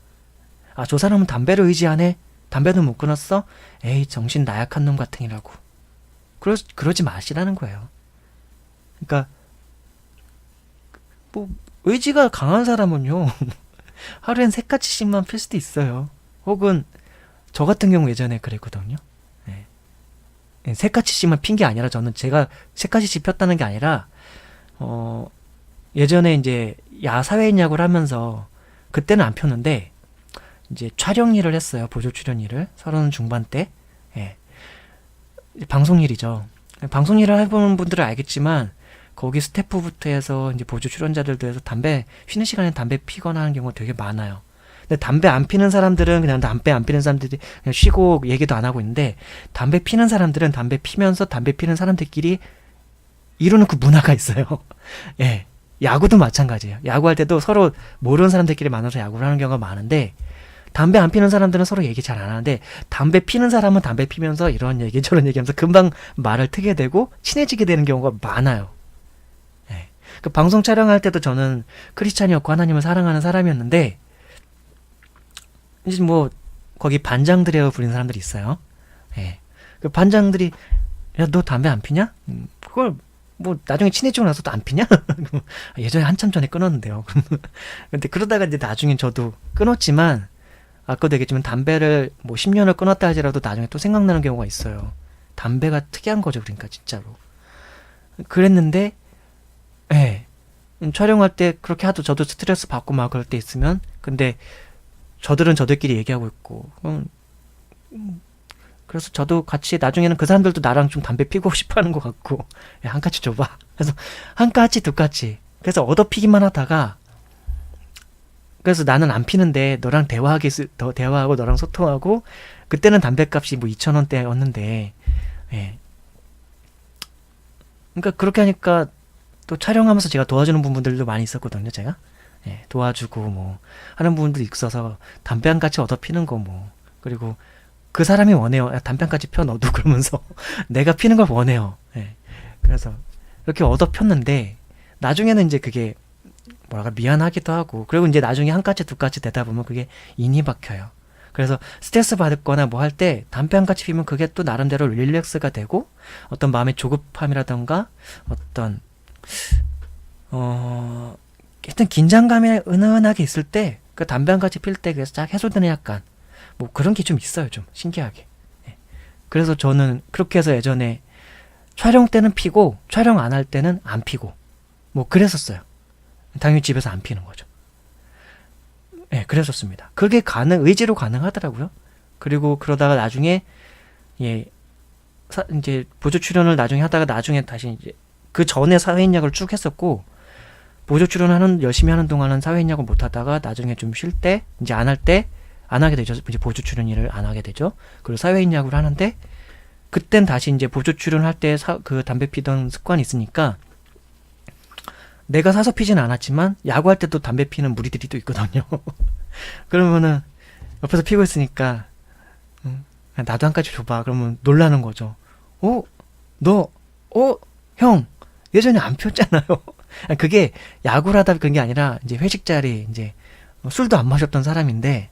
아, 저 사람은 담배를 의지하네? 담배는 못 끊었어? 에이, 정신 나약한 놈 같으니라고. 그러지 마시라는 거예요. 그러니까 뭐 의지가 강한 사람은요 하루엔 3가지씩만 필 수도 있어요. 혹은 저 같은 경우 예전에 그랬거든요. 네. 3가지씩만 핀 게 아니라, 저는 제가 3가지씩 폈다는 게 아니라 예전에 이제 사회인 야구를 하면서 그때는 안 폈는데 이제 촬영 일을 했어요. 보조 출연 일을 30 중반 때. 예. 방송 일이죠. 방송 일을 해보는 분들은 알겠지만 거기 스태프부터 해서 이제 보조 출연자들도 해서 담배 쉬는 시간에 담배 피거나 하는 경우가 되게 많아요. 근데 담배 안 피는 사람들은 그냥 담배 안 피는 사람들이 그냥 쉬고 얘기도 안 하고 있는데, 담배 피는 사람들은 담배 피면서 담배 피는 사람들끼리 이루는 그 문화가 있어요. 예. 야구도 마찬가지예요. 야구할 때도 서로 모르는 사람들끼리 만나서 야구를 하는 경우가 많은데, 담배 안 피는 사람들은 서로 얘기 잘 안 하는데, 담배 피는 사람은 담배 피면서 이런 얘기 저런 얘기하면서 금방 말을 트게 되고 친해지게 되는 경우가 많아요. 예. 그 방송 촬영할 때도 저는 크리스찬이었고 하나님을 사랑하는 사람이었는데, 이제 뭐 거기 반장들이라고 부르는 사람들이 있어요. 예. 그 반장들이 야, 너 담배 안 피냐? 그걸 뭐 나중에 친해지고 나서도 안 피냐? 예전에 한참 전에 끊었는데요. 근데 그러다가 이제 나중에 저도 끊었지만, 아까도 얘기했지만 담배를 뭐 10년을 끊었다 하지라도 나중에 또 생각나는 경우가 있어요. 담배가 특이한 거죠. 그러니까 진짜로. 그랬는데, 예. 촬영할 때 그렇게 하도 저도 스트레스 받고 막 그럴 때 있으면, 근데 저들은 저들끼리 얘기하고 있고, 그래서 저도 같이 나중에는 그 사람들도 나랑 좀 담배 피고 싶어 하는 것 같고, 야, 한 가지 줘봐. 그래서 한 가지, 2가지. 그래서 얻어피기만 하다가, 그래서 나는 안 피는데 너랑 대화하고 너랑 소통하고, 그때는 담배값이 뭐 2,000원대였는데, 예. 그러니까 그렇게 하니까 또 촬영하면서 제가 도와주는 부분들도 많이 있었거든요, 제가. 예, 도와주고 뭐 하는 부분들이 있어서 담배 한 가지 얻어 피는 거 뭐, 그리고 그 사람이 원해요. 야, 담배 한 가지 펴 너도. 그러면서 내가 피는 걸 원해요. 예. 그래서 이렇게 얻어 폈는데 나중에는 이제 그게 뭐랄까 미안하기도 하고, 그리고 이제 나중에 1가지 2가지 되다 보면 그게 인이 박혀요. 그래서 스트레스 받거나 뭐 할 때 담배 한 가지 피면 그게 또 나름대로 릴렉스가 되고, 어떤 마음의 조급함이라던가 어떤 하여튼 긴장감이 은은하게 있을 때 그 담배 한 가지 필 때 그래서 쫙 해소되는 약간 뭐 그런 게 좀 있어요. 좀 신기하게. 예. 그래서 저는 그렇게 해서 예전에 촬영 때는 피고 촬영 안 할 때는 안 피고 뭐 그랬었어요. 당연히 집에서 안 피는 거죠. 예, 그랬었습니다. 그게 의지로 가능하더라고요. 그리고 그러다가 나중에 예, 이제 보조 출연을 나중에 하다가 나중에 다시 이제 그 전에 사회인 약을 쭉 했었고, 보조 출연하는 열심히 하는 동안은 사회인 약을 못 하다가 나중에 좀 쉴 때 이제 안 하게 되죠. 이제 보조 출연 일을 안 하게 되죠. 그리고 사회인 약을 하는데, 그땐 다시 이제 보조 출연할 때 그 담배 피던 습관이 있으니까 내가 사서 피진 않았지만 야구할 때도 담배 피는 무리들이 또 있거든요. 그러면은 옆에서 피고 있으니까 나도 한 가지 줘봐. 그러면 놀라는 거죠. 형 예전에 안 피웠잖아요. 그게 야구를 하다 그런 게 아니라 이제 회식 자리 이제 술도 안 마셨던 사람인데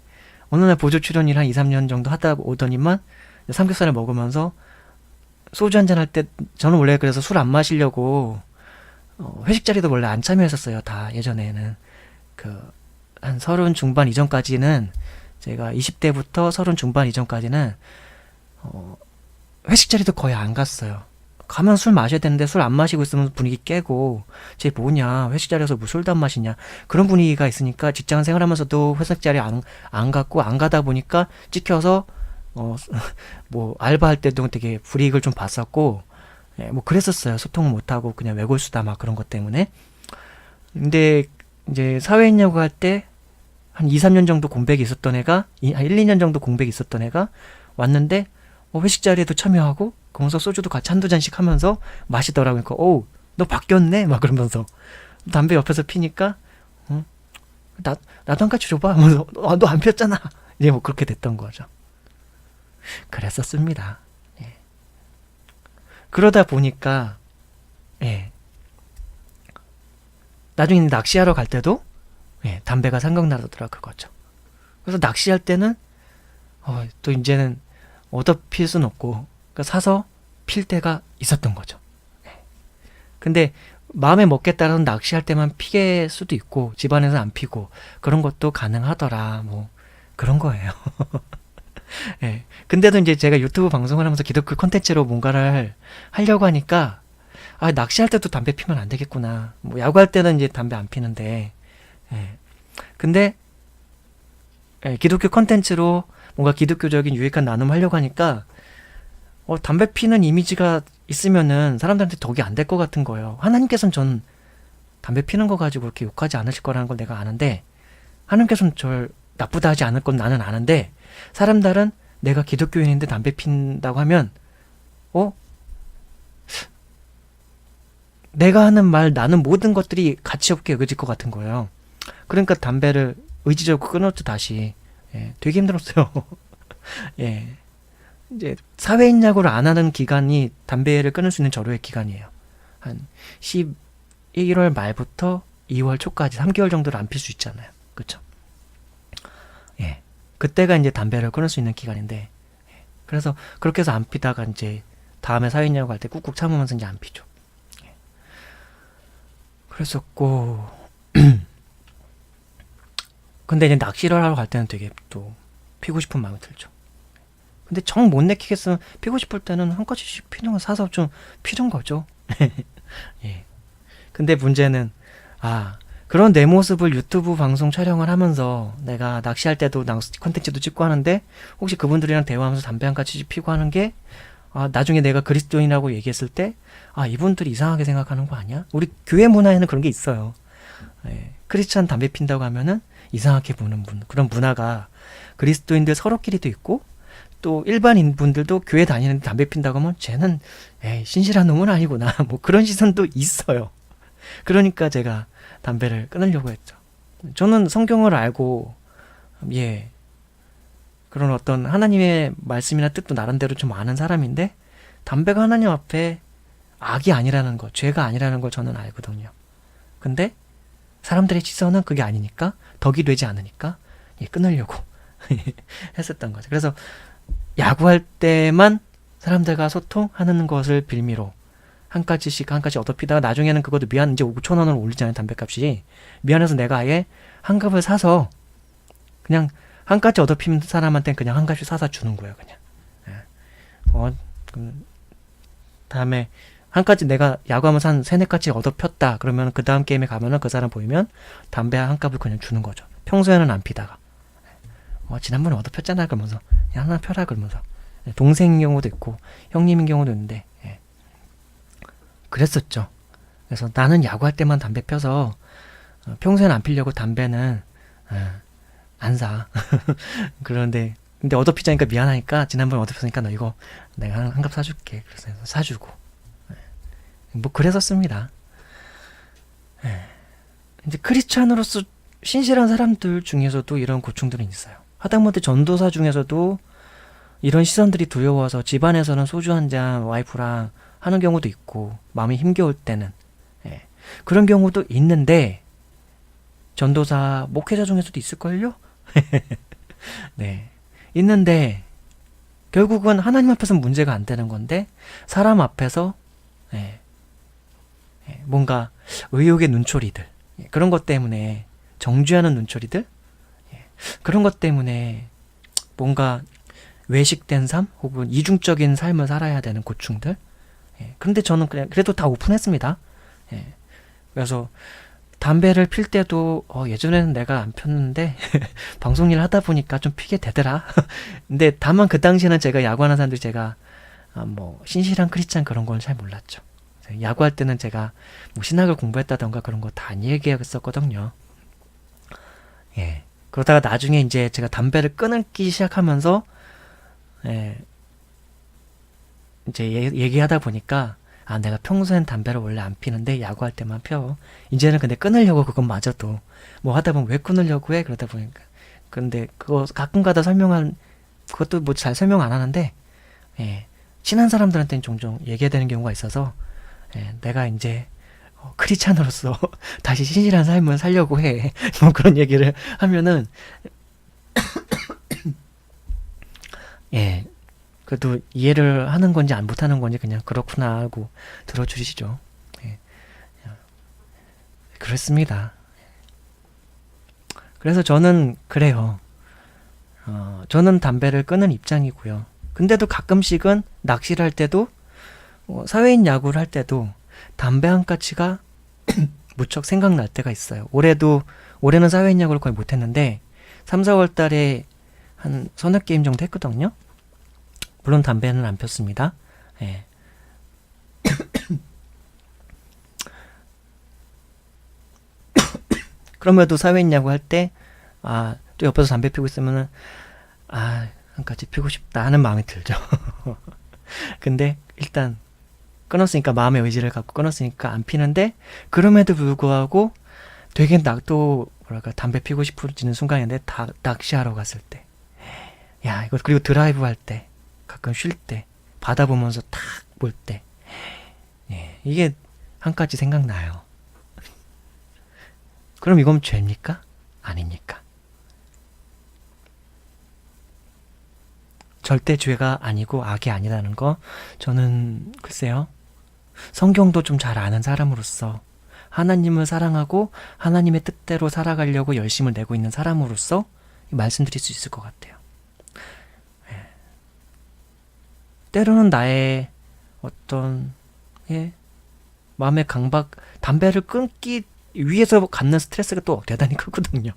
어느 날 보조 출연일 한 2, 3년 정도 하다 오더니만 삼겹살을 먹으면서 소주 한잔 할 때, 저는 원래 그래서 술 안 마시려고 회식 자리도 원래 안 참여했었어요. 다 예전에는 한 30 중반 이전까지는, 제가 20대부터 30 중반 이전까지는 회식 자리도 거의 안 갔어요. 가면 술 마셔야 되는데 술 안 마시고 있으면 분위기 깨고, 쟤 뭐냐, 회식 자리에서 뭐 술도 안 마시냐, 그런 분위기가 있으니까 직장 생활하면서도 회식 자리 안 갔고, 안 가다 보니까 찍혀서 뭐 알바할 때도 되게 불이익을 좀 봤었고, 예, 뭐 그랬었어요. 소통을 못하고 그냥 외골수다 막 그런 것 때문에. 근데 이제 사회인야구 할 때 한 2, 3년 정도 공백이 있었던 애가, 한 1, 2년 정도 공백이 있었던 애가 왔는데 회식 자리에도 참여하고 거기서 소주도 같이 한두 잔씩 하면서 마시더라고요. 그러니까 오, 너 바뀌었네 막 그러면서 담배 옆에서 피니까 나도 한 가지 줘봐 하면서 너 안 피웠잖아. 이제 뭐 그렇게 됐던 거죠. 그랬었습니다. 예. 그러다 보니까 예. 나중에 낚시하러 갈 때도 예, 담배가 생각나더라 그거죠. 그래서 낚시할 때는 또 이제는 얻어 필 순 없고, 그러니까 사서 필 때가 있었던 거죠. 예. 근데 마음에 먹겠다라는 낚시할 때만 피게 수도 있고 집안에서 안 피고 그런 것도 가능하더라. 뭐 그런 거예요. 예. 근데도 이제 제가 유튜브 방송을 하면서 기독교 콘텐츠로 뭔가를 하려고 하니까 낚시할 때도 담배 피면 안 되겠구나. 뭐 야구할 때는 이제 담배 안 피는데, 예. 근데 예, 기독교 콘텐츠로 뭔가 기독교적인 유익한 나눔 하려고 하니까 담배 피는 이미지가 있으면은 사람들한테 덕이 안 될 것 같은 거예요. 하나님께서는 전 담배 피는 거 가지고 그렇게 욕하지 않으실 거라는 걸 내가 아는데, 하나님께서는 절 나쁘다 하지 않을 건 나는 아는데, 사람들은 내가 기독교인인데 담배 핀다고 하면 내가 하는 말, 나는 모든 것들이 가치 없게 여겨질 것 같은 거예요. 그러니까 담배를 의지적으로 끊었죠, 다시. 예, 되게 힘들었어요. 예. 이제 사회인 야구를 안 하는 기간이 담배를 끊을 수 있는 절호의 기간이에요. 한 11월 말부터 2월 초까지 3개월 정도를 안 필 수 있잖아요. 그쵸? 예. 그때가 이제 담배를 끊을 수 있는 기간인데, 예. 그래서 그렇게 해서 안 피다가 이제 다음에 사회인 야구 할 때 꾹꾹 참으면서 이제 안 피죠. 예. 그랬었고, 근데 이제 낚시를 하러 갈 때는 되게 또 피고 싶은 마음이 들죠. 근데 정 못 내키겠으면 피고 싶을 때는 한 가지씩 피는 거 사서 좀 피는 거죠. 예. 근데 문제는 그런 내 모습을 유튜브 방송 촬영을 하면서 내가 낚시할 때도 콘텐츠도 찍고 하는데, 혹시 그분들이랑 대화하면서 담배 한 가지씩 피고 하는 게 나중에 내가 그리스도인이라고 얘기했을 때 이분들이 이상하게 생각하는 거 아니야? 우리 교회 문화에는 그런 게 있어요. 예. 크리스찬 담배 핀다고 하면은 이상하게 보는 그런 문화가 그리스도인들 서로끼리도 있고, 또 일반인 분들도 교회 다니는데 담배 핀다고 하면 쟤는 신실한 놈은 아니구나, 뭐 그런 시선도 있어요. 그러니까 제가 담배를 끊으려고 했죠. 저는 성경을 알고 그런 어떤 하나님의 말씀이나 뜻도 나름대로 좀 아는 사람인데, 담배가 하나님 앞에 악이 아니라는 거, 죄가 아니라는 걸 저는 알거든요. 근데 사람들의 시선은 그게 아니니까, 덕이 되지 않으니까 끊으려고 했었던 거죠. 그래서 야구할 때만 사람들과 소통하는 것을 빌미로 한 가지씩 얻어피다가 나중에는 그것도 미안, 이제 5,000원으로 올리잖아요, 담배값이. 미안해서 내가 아예 한 값을 사서 그냥 한 가지 얻어피는 사람한테는 그냥 한 값씩 사서 주는 거예요, 그냥. 다음에 한 가지 내가 야구하면서 한 3-4가지 얻어폈다 그러면 그 다음 게임에 가면은 그 사람 보이면 담배 한 값을 그냥 주는 거죠. 평소에는 안 피다가 지난번에 얻어폈잖아 그러면서 야, 하나 펴라 그러면서. 동생인 경우도 있고 형님인 경우도 있는데, 그랬었죠. 그래서 나는 야구할 때만 담배 펴서 평소에는 안 피려고 담배는 안 사. 근데 얻어피자니까 미안하니까 지난번에 얻어폈으니까 너 이거 내가 한 값 사줄게. 그래서 사주고. 뭐 그랬었습니다. 이제 크리스찬으로서 신실한 사람들 중에서도 이런 고충들은 있어요. 하다못해 전도사 중에서도 이런 시선들이 두려워서 집안에서는 소주 한 잔 와이프랑 하는 경우도 있고, 마음이 힘겨울 때는 그런 경우도 있는데, 전도사 목회자 중에서도 있을걸요? 네, 있는데 결국은 하나님 앞에서는 문제가 안 되는 건데 사람 앞에서 예, 뭔가 의욕의 눈초리들, 그런 것 때문에 정죄하는 눈초리들, 그런 것 때문에 뭔가 외식된 삶 혹은 이중적인 삶을 살아야 되는 고충들. 그런데 저는 그냥 그래도 다 오픈했습니다. 그래서 담배를 필 때도 예전에는 내가 안 폈는데 방송 일 하다 보니까 좀 피게 되더라. 근데 다만 그 당시에는 제가 야구하는 사람들이 제가 뭐 신실한 크리스찬 그런 건 잘 몰랐죠. 야구할 때는 제가 뭐 신학을 공부했다던가 그런 거 다 안 얘기했었거든요. 예. 그러다가 나중에 이제 제가 담배를 끊기 시작하면서 이제 얘기하다 보니까 내가 평소엔 담배를 원래 안 피는데 야구할 때만 펴. 이제는 근데 끊으려고 그건 맞아도 뭐 하다 보면 왜 끊으려고 해? 그러다 보니까. 근데 그거 가끔가다 그것도 뭐 잘 설명 안 하는데 친한 사람들한테는 종종 얘기해야 되는 경우가 있어서 내가 이제 크리스찬으로서 다시 신실한 삶을 살려고 해. 뭐 그런 얘기를 하면은 그래도 이해를 하는 건지 안 못하는 건지 그냥 그렇구나 하고 들어주시죠. 그렇습니다. 그래서 저는 그래요. 저는 담배를 끊은 입장이고요. 근데도 가끔씩은 낚시를 할 때도 사회인 야구를 할 때도 담배 한 까치가 무척 생각날 때가 있어요. 올해는 사회인 야구를 거의 못했는데 3, 4월 달에 한 서너 게임 정도 했거든요. 물론 담배는 안 폈습니다. 그럼에도 사회인 야구 할 때 또 옆에서 담배 피고 있으면은 한 가지 피고 싶다 하는 마음이 들죠. 근데 일단 끊었으니까, 마음의 의지를 갖고 끊었으니까 안 피는데, 그럼에도 불구하고 되게 또 담배 피고 싶어지는 순간인데, 낚시하러 갔을 때, 이거, 그리고 드라이브 할 때, 가끔 쉴 때, 바다 보면서 탁 볼 때, 이게 한 가지 생각나요. 그럼 이건 죄입니까? 아닙니까? 절대 죄가 아니고 악이 아니라는 거, 저는 글쎄요, 성경도 좀 잘 아는 사람으로서, 하나님을 사랑하고 하나님의 뜻대로 살아가려고 열심을 내고 있는 사람으로서 말씀드릴 수 있을 것 같아요. 때로는 나의 어떤 마음의 담배를 끊기 위해서 갖는 스트레스가 또 대단히 크거든요.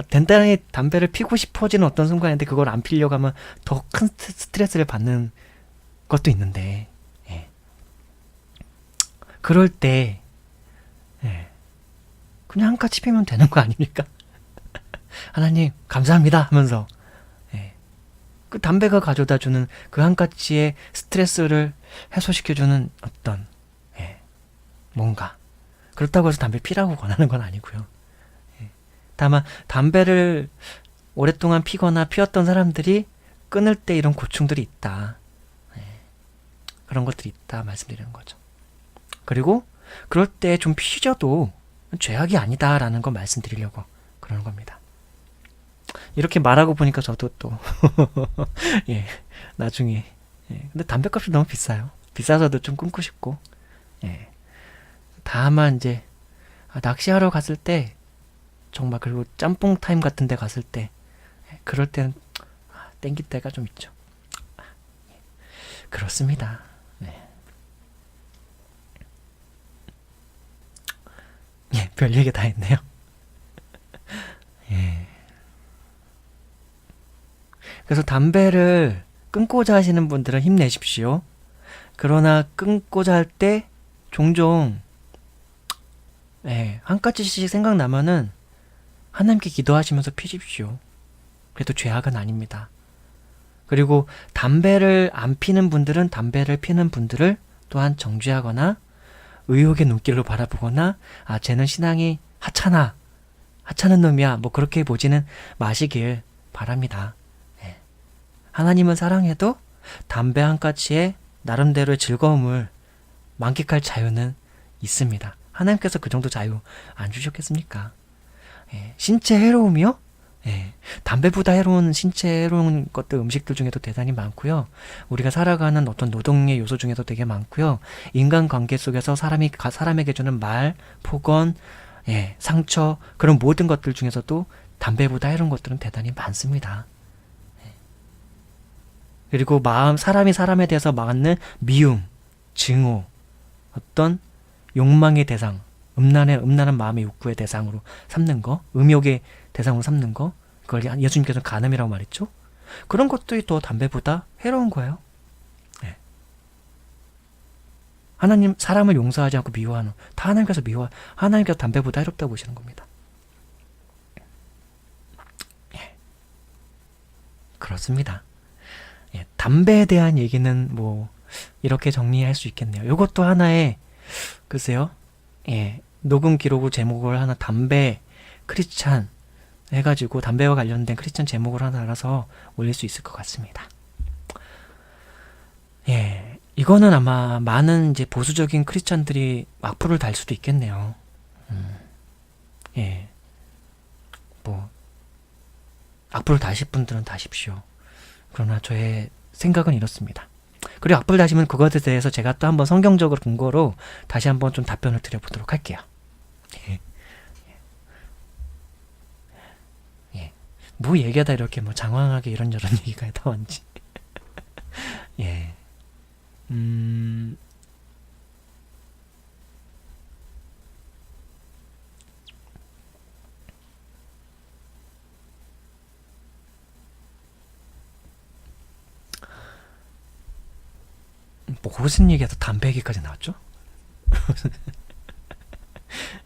대단히 담배를 피고 싶어지는 어떤 순간인데 그걸 안 피려고 하면 더 큰 스트레스를 받는 것도 있는데, 그럴 때 그냥 한 까치 피면 되는 거 아닙니까? 하나님 감사합니다 하면서 그 담배가 가져다주는 그 한 까치의 스트레스를 해소시켜주는 어떤 뭔가, 그렇다고 해서 담배 피라고 권하는 건 아니고요. 다만 담배를 오랫동안 피거나 피웠던 사람들이 끊을 때 이런 고충들이 있다, 그런 것들이 있다 말씀드리는 거죠. 그리고 그럴 때 좀 피셔도 죄악이 아니다라는 거 말씀드리려고 그러는 겁니다. 이렇게 말하고 보니까 저도 또 나중에 근데 담배값이 너무 비싸요. 비싸서도 좀 끊고 싶고, 다만 이제 낚시하러 갔을 때 정말, 그리고 짬뽕 타임 같은 데 갔을 때 그럴 때는 땡길 때가 좀 있죠. 그렇습니다. 별 얘기 다 했네요. 그래서 담배를 끊고자 하시는 분들은 힘내십시오. 그러나 끊고자 할 때 종종 한 가지씩 생각나면은 하나님께 기도하시면서 피십시오. 그래도 죄악은 아닙니다. 그리고 담배를 안 피는 분들은 담배를 피는 분들을 또한 정죄하거나 의욕의 눈길로 바라보거나 쟤는 신앙이 하찮은 놈이야, 뭐 그렇게 보지는 마시길 바랍니다. 하나님을 사랑해도 담배 한 까치에 나름대로의 즐거움을 만끽할 자유는 있습니다. 하나님께서 그 정도 자유 안 주셨겠습니까? 신체 해로움이요? 예, 담배보다 해로운 신체 해로운 것들 음식들 중에도 대단히 많고요. 우리가 살아가는 어떤 노동의 요소 중에도 되게 많고요. 인간관계 속에서 사람에게 주는 말, 폭언, 예, 상처 그런 모든 것들 중에서도 담배보다 해로운 것들은 대단히 많습니다. 그리고 사람이 사람에 대해서 많은 미움, 증오, 어떤 욕망의 대상, 음란한 마음의 욕구의 대상으로 삼는 거, 음욕의 대상으로 삼는 거, 그걸 예수님께서 간음이라고 말했죠. 그런 것들이 더 담배보다 해로운 거예요. 네. 하나님 사람을 용서하지 않고 미워하는, 다 하나님께서 담배보다 해롭다고 보시는 겁니다. 예. 그렇습니다. 예, 담배에 대한 얘기는 뭐 이렇게 정리할 수 있겠네요. 이것도 하나의 글쎄요. 예, 녹음 기록을 제목을 하나 담배 크리스찬 해가지고 담배와 관련된 크리스찬 제목을 하나 알아서 올릴 수 있을 것 같습니다. 예, 이거는 아마 많은 이제 보수적인 크리스찬들이 악플을 달 수도 있겠네요. 예, 뭐 악플을 다실 분들은 다십시오. 그러나 저의 생각은 이렇습니다. 그리고 악플 다시면 그것에 대해서 제가 또 한번 성경적으로 근거로 다시 한번 좀 답변을 드려보도록 할게요. 예. 예. 뭐 얘기하다 이렇게 뭐 장황하게 이런저런 얘기가 나왔는지. 예. 뭐 무슨 얘기하다 담배 얘기까지 나왔죠?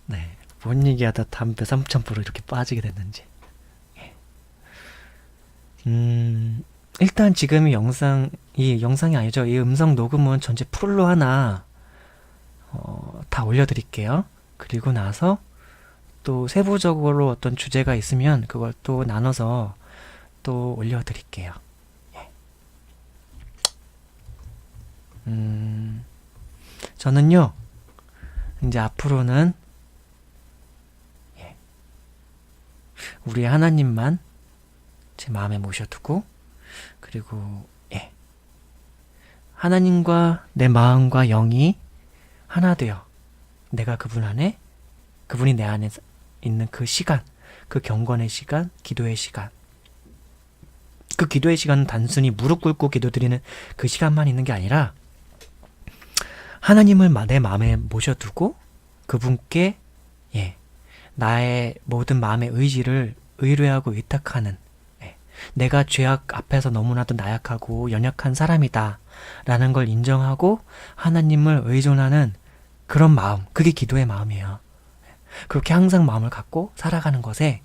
네, 뭔 얘기하다 담배 3,000% 이렇게 빠지게 됐는지. 예. 일단 지금 이 영상이 아니죠. 이 음성 녹음은 전체 풀로 하나 다 올려드릴게요. 그리고 나서 또 세부적으로 어떤 주제가 있으면 그걸 또 나눠서 또 올려드릴게요. 저는요, 이제 앞으로는, 예, 우리 하나님만 제 마음에 모셔두고, 그리고, 예, 하나님과 내 마음과 영이 하나 되어, 내가 그분이 내 안에 있는 그 시간, 그 경건의 시간, 기도의 시간, 그 기도의 시간은 단순히 무릎 꿇고 기도드리는 그 시간만 있는 게 아니라, 하나님을 내 마음에 모셔두고 그분께 나의 모든 마음의 의지를 의뢰하고 의탁하는, 내가 죄악 앞에서 너무나도 나약하고 연약한 사람이다 라는 걸 인정하고 하나님을 의존하는 그런 마음, 그게 기도의 마음이에요. 그렇게 항상 마음을 갖고 살아가는 것에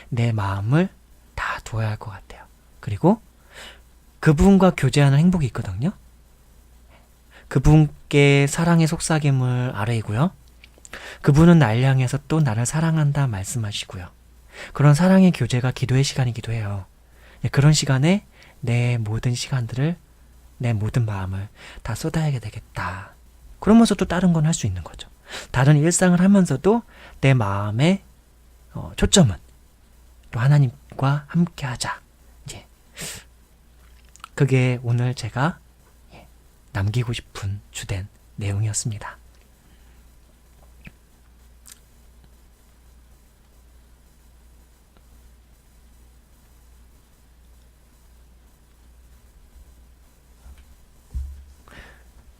내 마음을 다 두어야 할 것 같아요. 그리고 그분과 교제하는 행복이 있거든요. 그분께 사랑의 속삭임을 아뢰이고요. 그분은 날 향해서 또 나를 사랑한다 말씀하시고요. 그런 사랑의 교제가 기도의 시간이기도 해요. 그런 시간에 내 모든 시간들을, 내 모든 마음을 다 쏟아야 되겠다. 그러면서 또 다른 건 할 수 있는 거죠. 다른 일상을 하면서도 내 마음의 초점은 또 하나님과 함께 하자. 그게 오늘 제가 남기고 싶은 주된 내용이었습니다.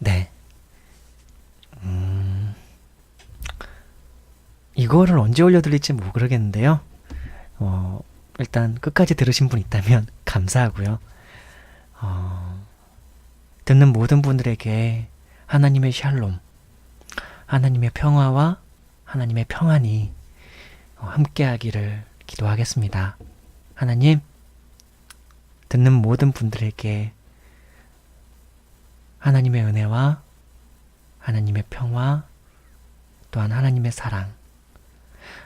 네. 이거를 언제 올려드릴지 모르겠는데요. 일단 끝까지 들으신 분 있다면 감사하고요. 듣는 모든 분들에게 하나님의 샬롬, 하나님의 평화와 하나님의 평안이 함께하기를 기도하겠습니다. 하나님, 듣는 모든 분들에게 하나님의 은혜와 하나님의 평화, 또한 하나님의 사랑,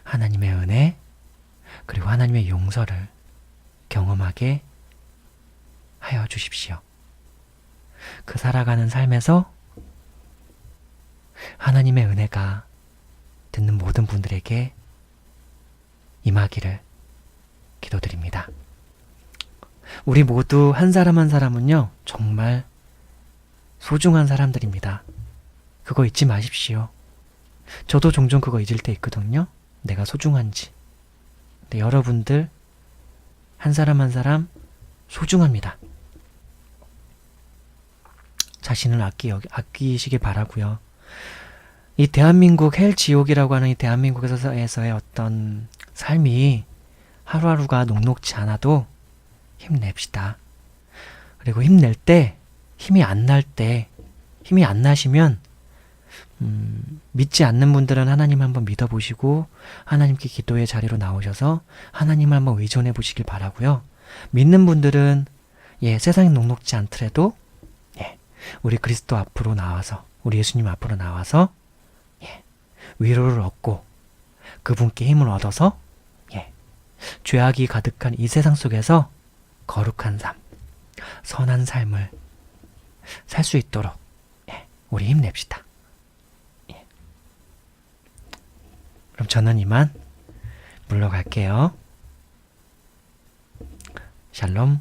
하나님의 은혜, 그리고 하나님의 용서를 경험하게 하여 주십시오. 그 살아가는 삶에서 하나님의 은혜가 듣는 모든 분들에게 임하기를 기도드립니다. 우리 모두 한 사람 한 사람은요, 정말 소중한 사람들입니다. 그거 잊지 마십시오. 저도 종종 그거 잊을 때 있거든요. 내가 소중한지. 근데 여러분들 한 사람 한 사람 소중합니다. 자신을 아끼시길 바라고요. 이 대한민국 헬 지옥이라고 하는 이 대한민국에서의 어떤 삶이 하루하루가 녹록지 않아도 힘냅시다. 그리고 힘낼 때, 힘이 안 나시면 믿지 않는 분들은 하나님 한번 믿어보시고 하나님께 기도의 자리로 나오셔서 하나님을 한번 의존해 보시길 바라고요. 믿는 분들은 세상이 녹록지 않더라도 우리 그리스도 앞으로 나와서, 우리 예수님 앞으로 나와서 위로를 얻고 그분께 힘을 얻어서 죄악이 가득한 이 세상 속에서 거룩한 삶, 선한 삶을 살 수 있도록 우리 힘냅시다. 그럼 저는 이만 물러갈게요. 샬롬.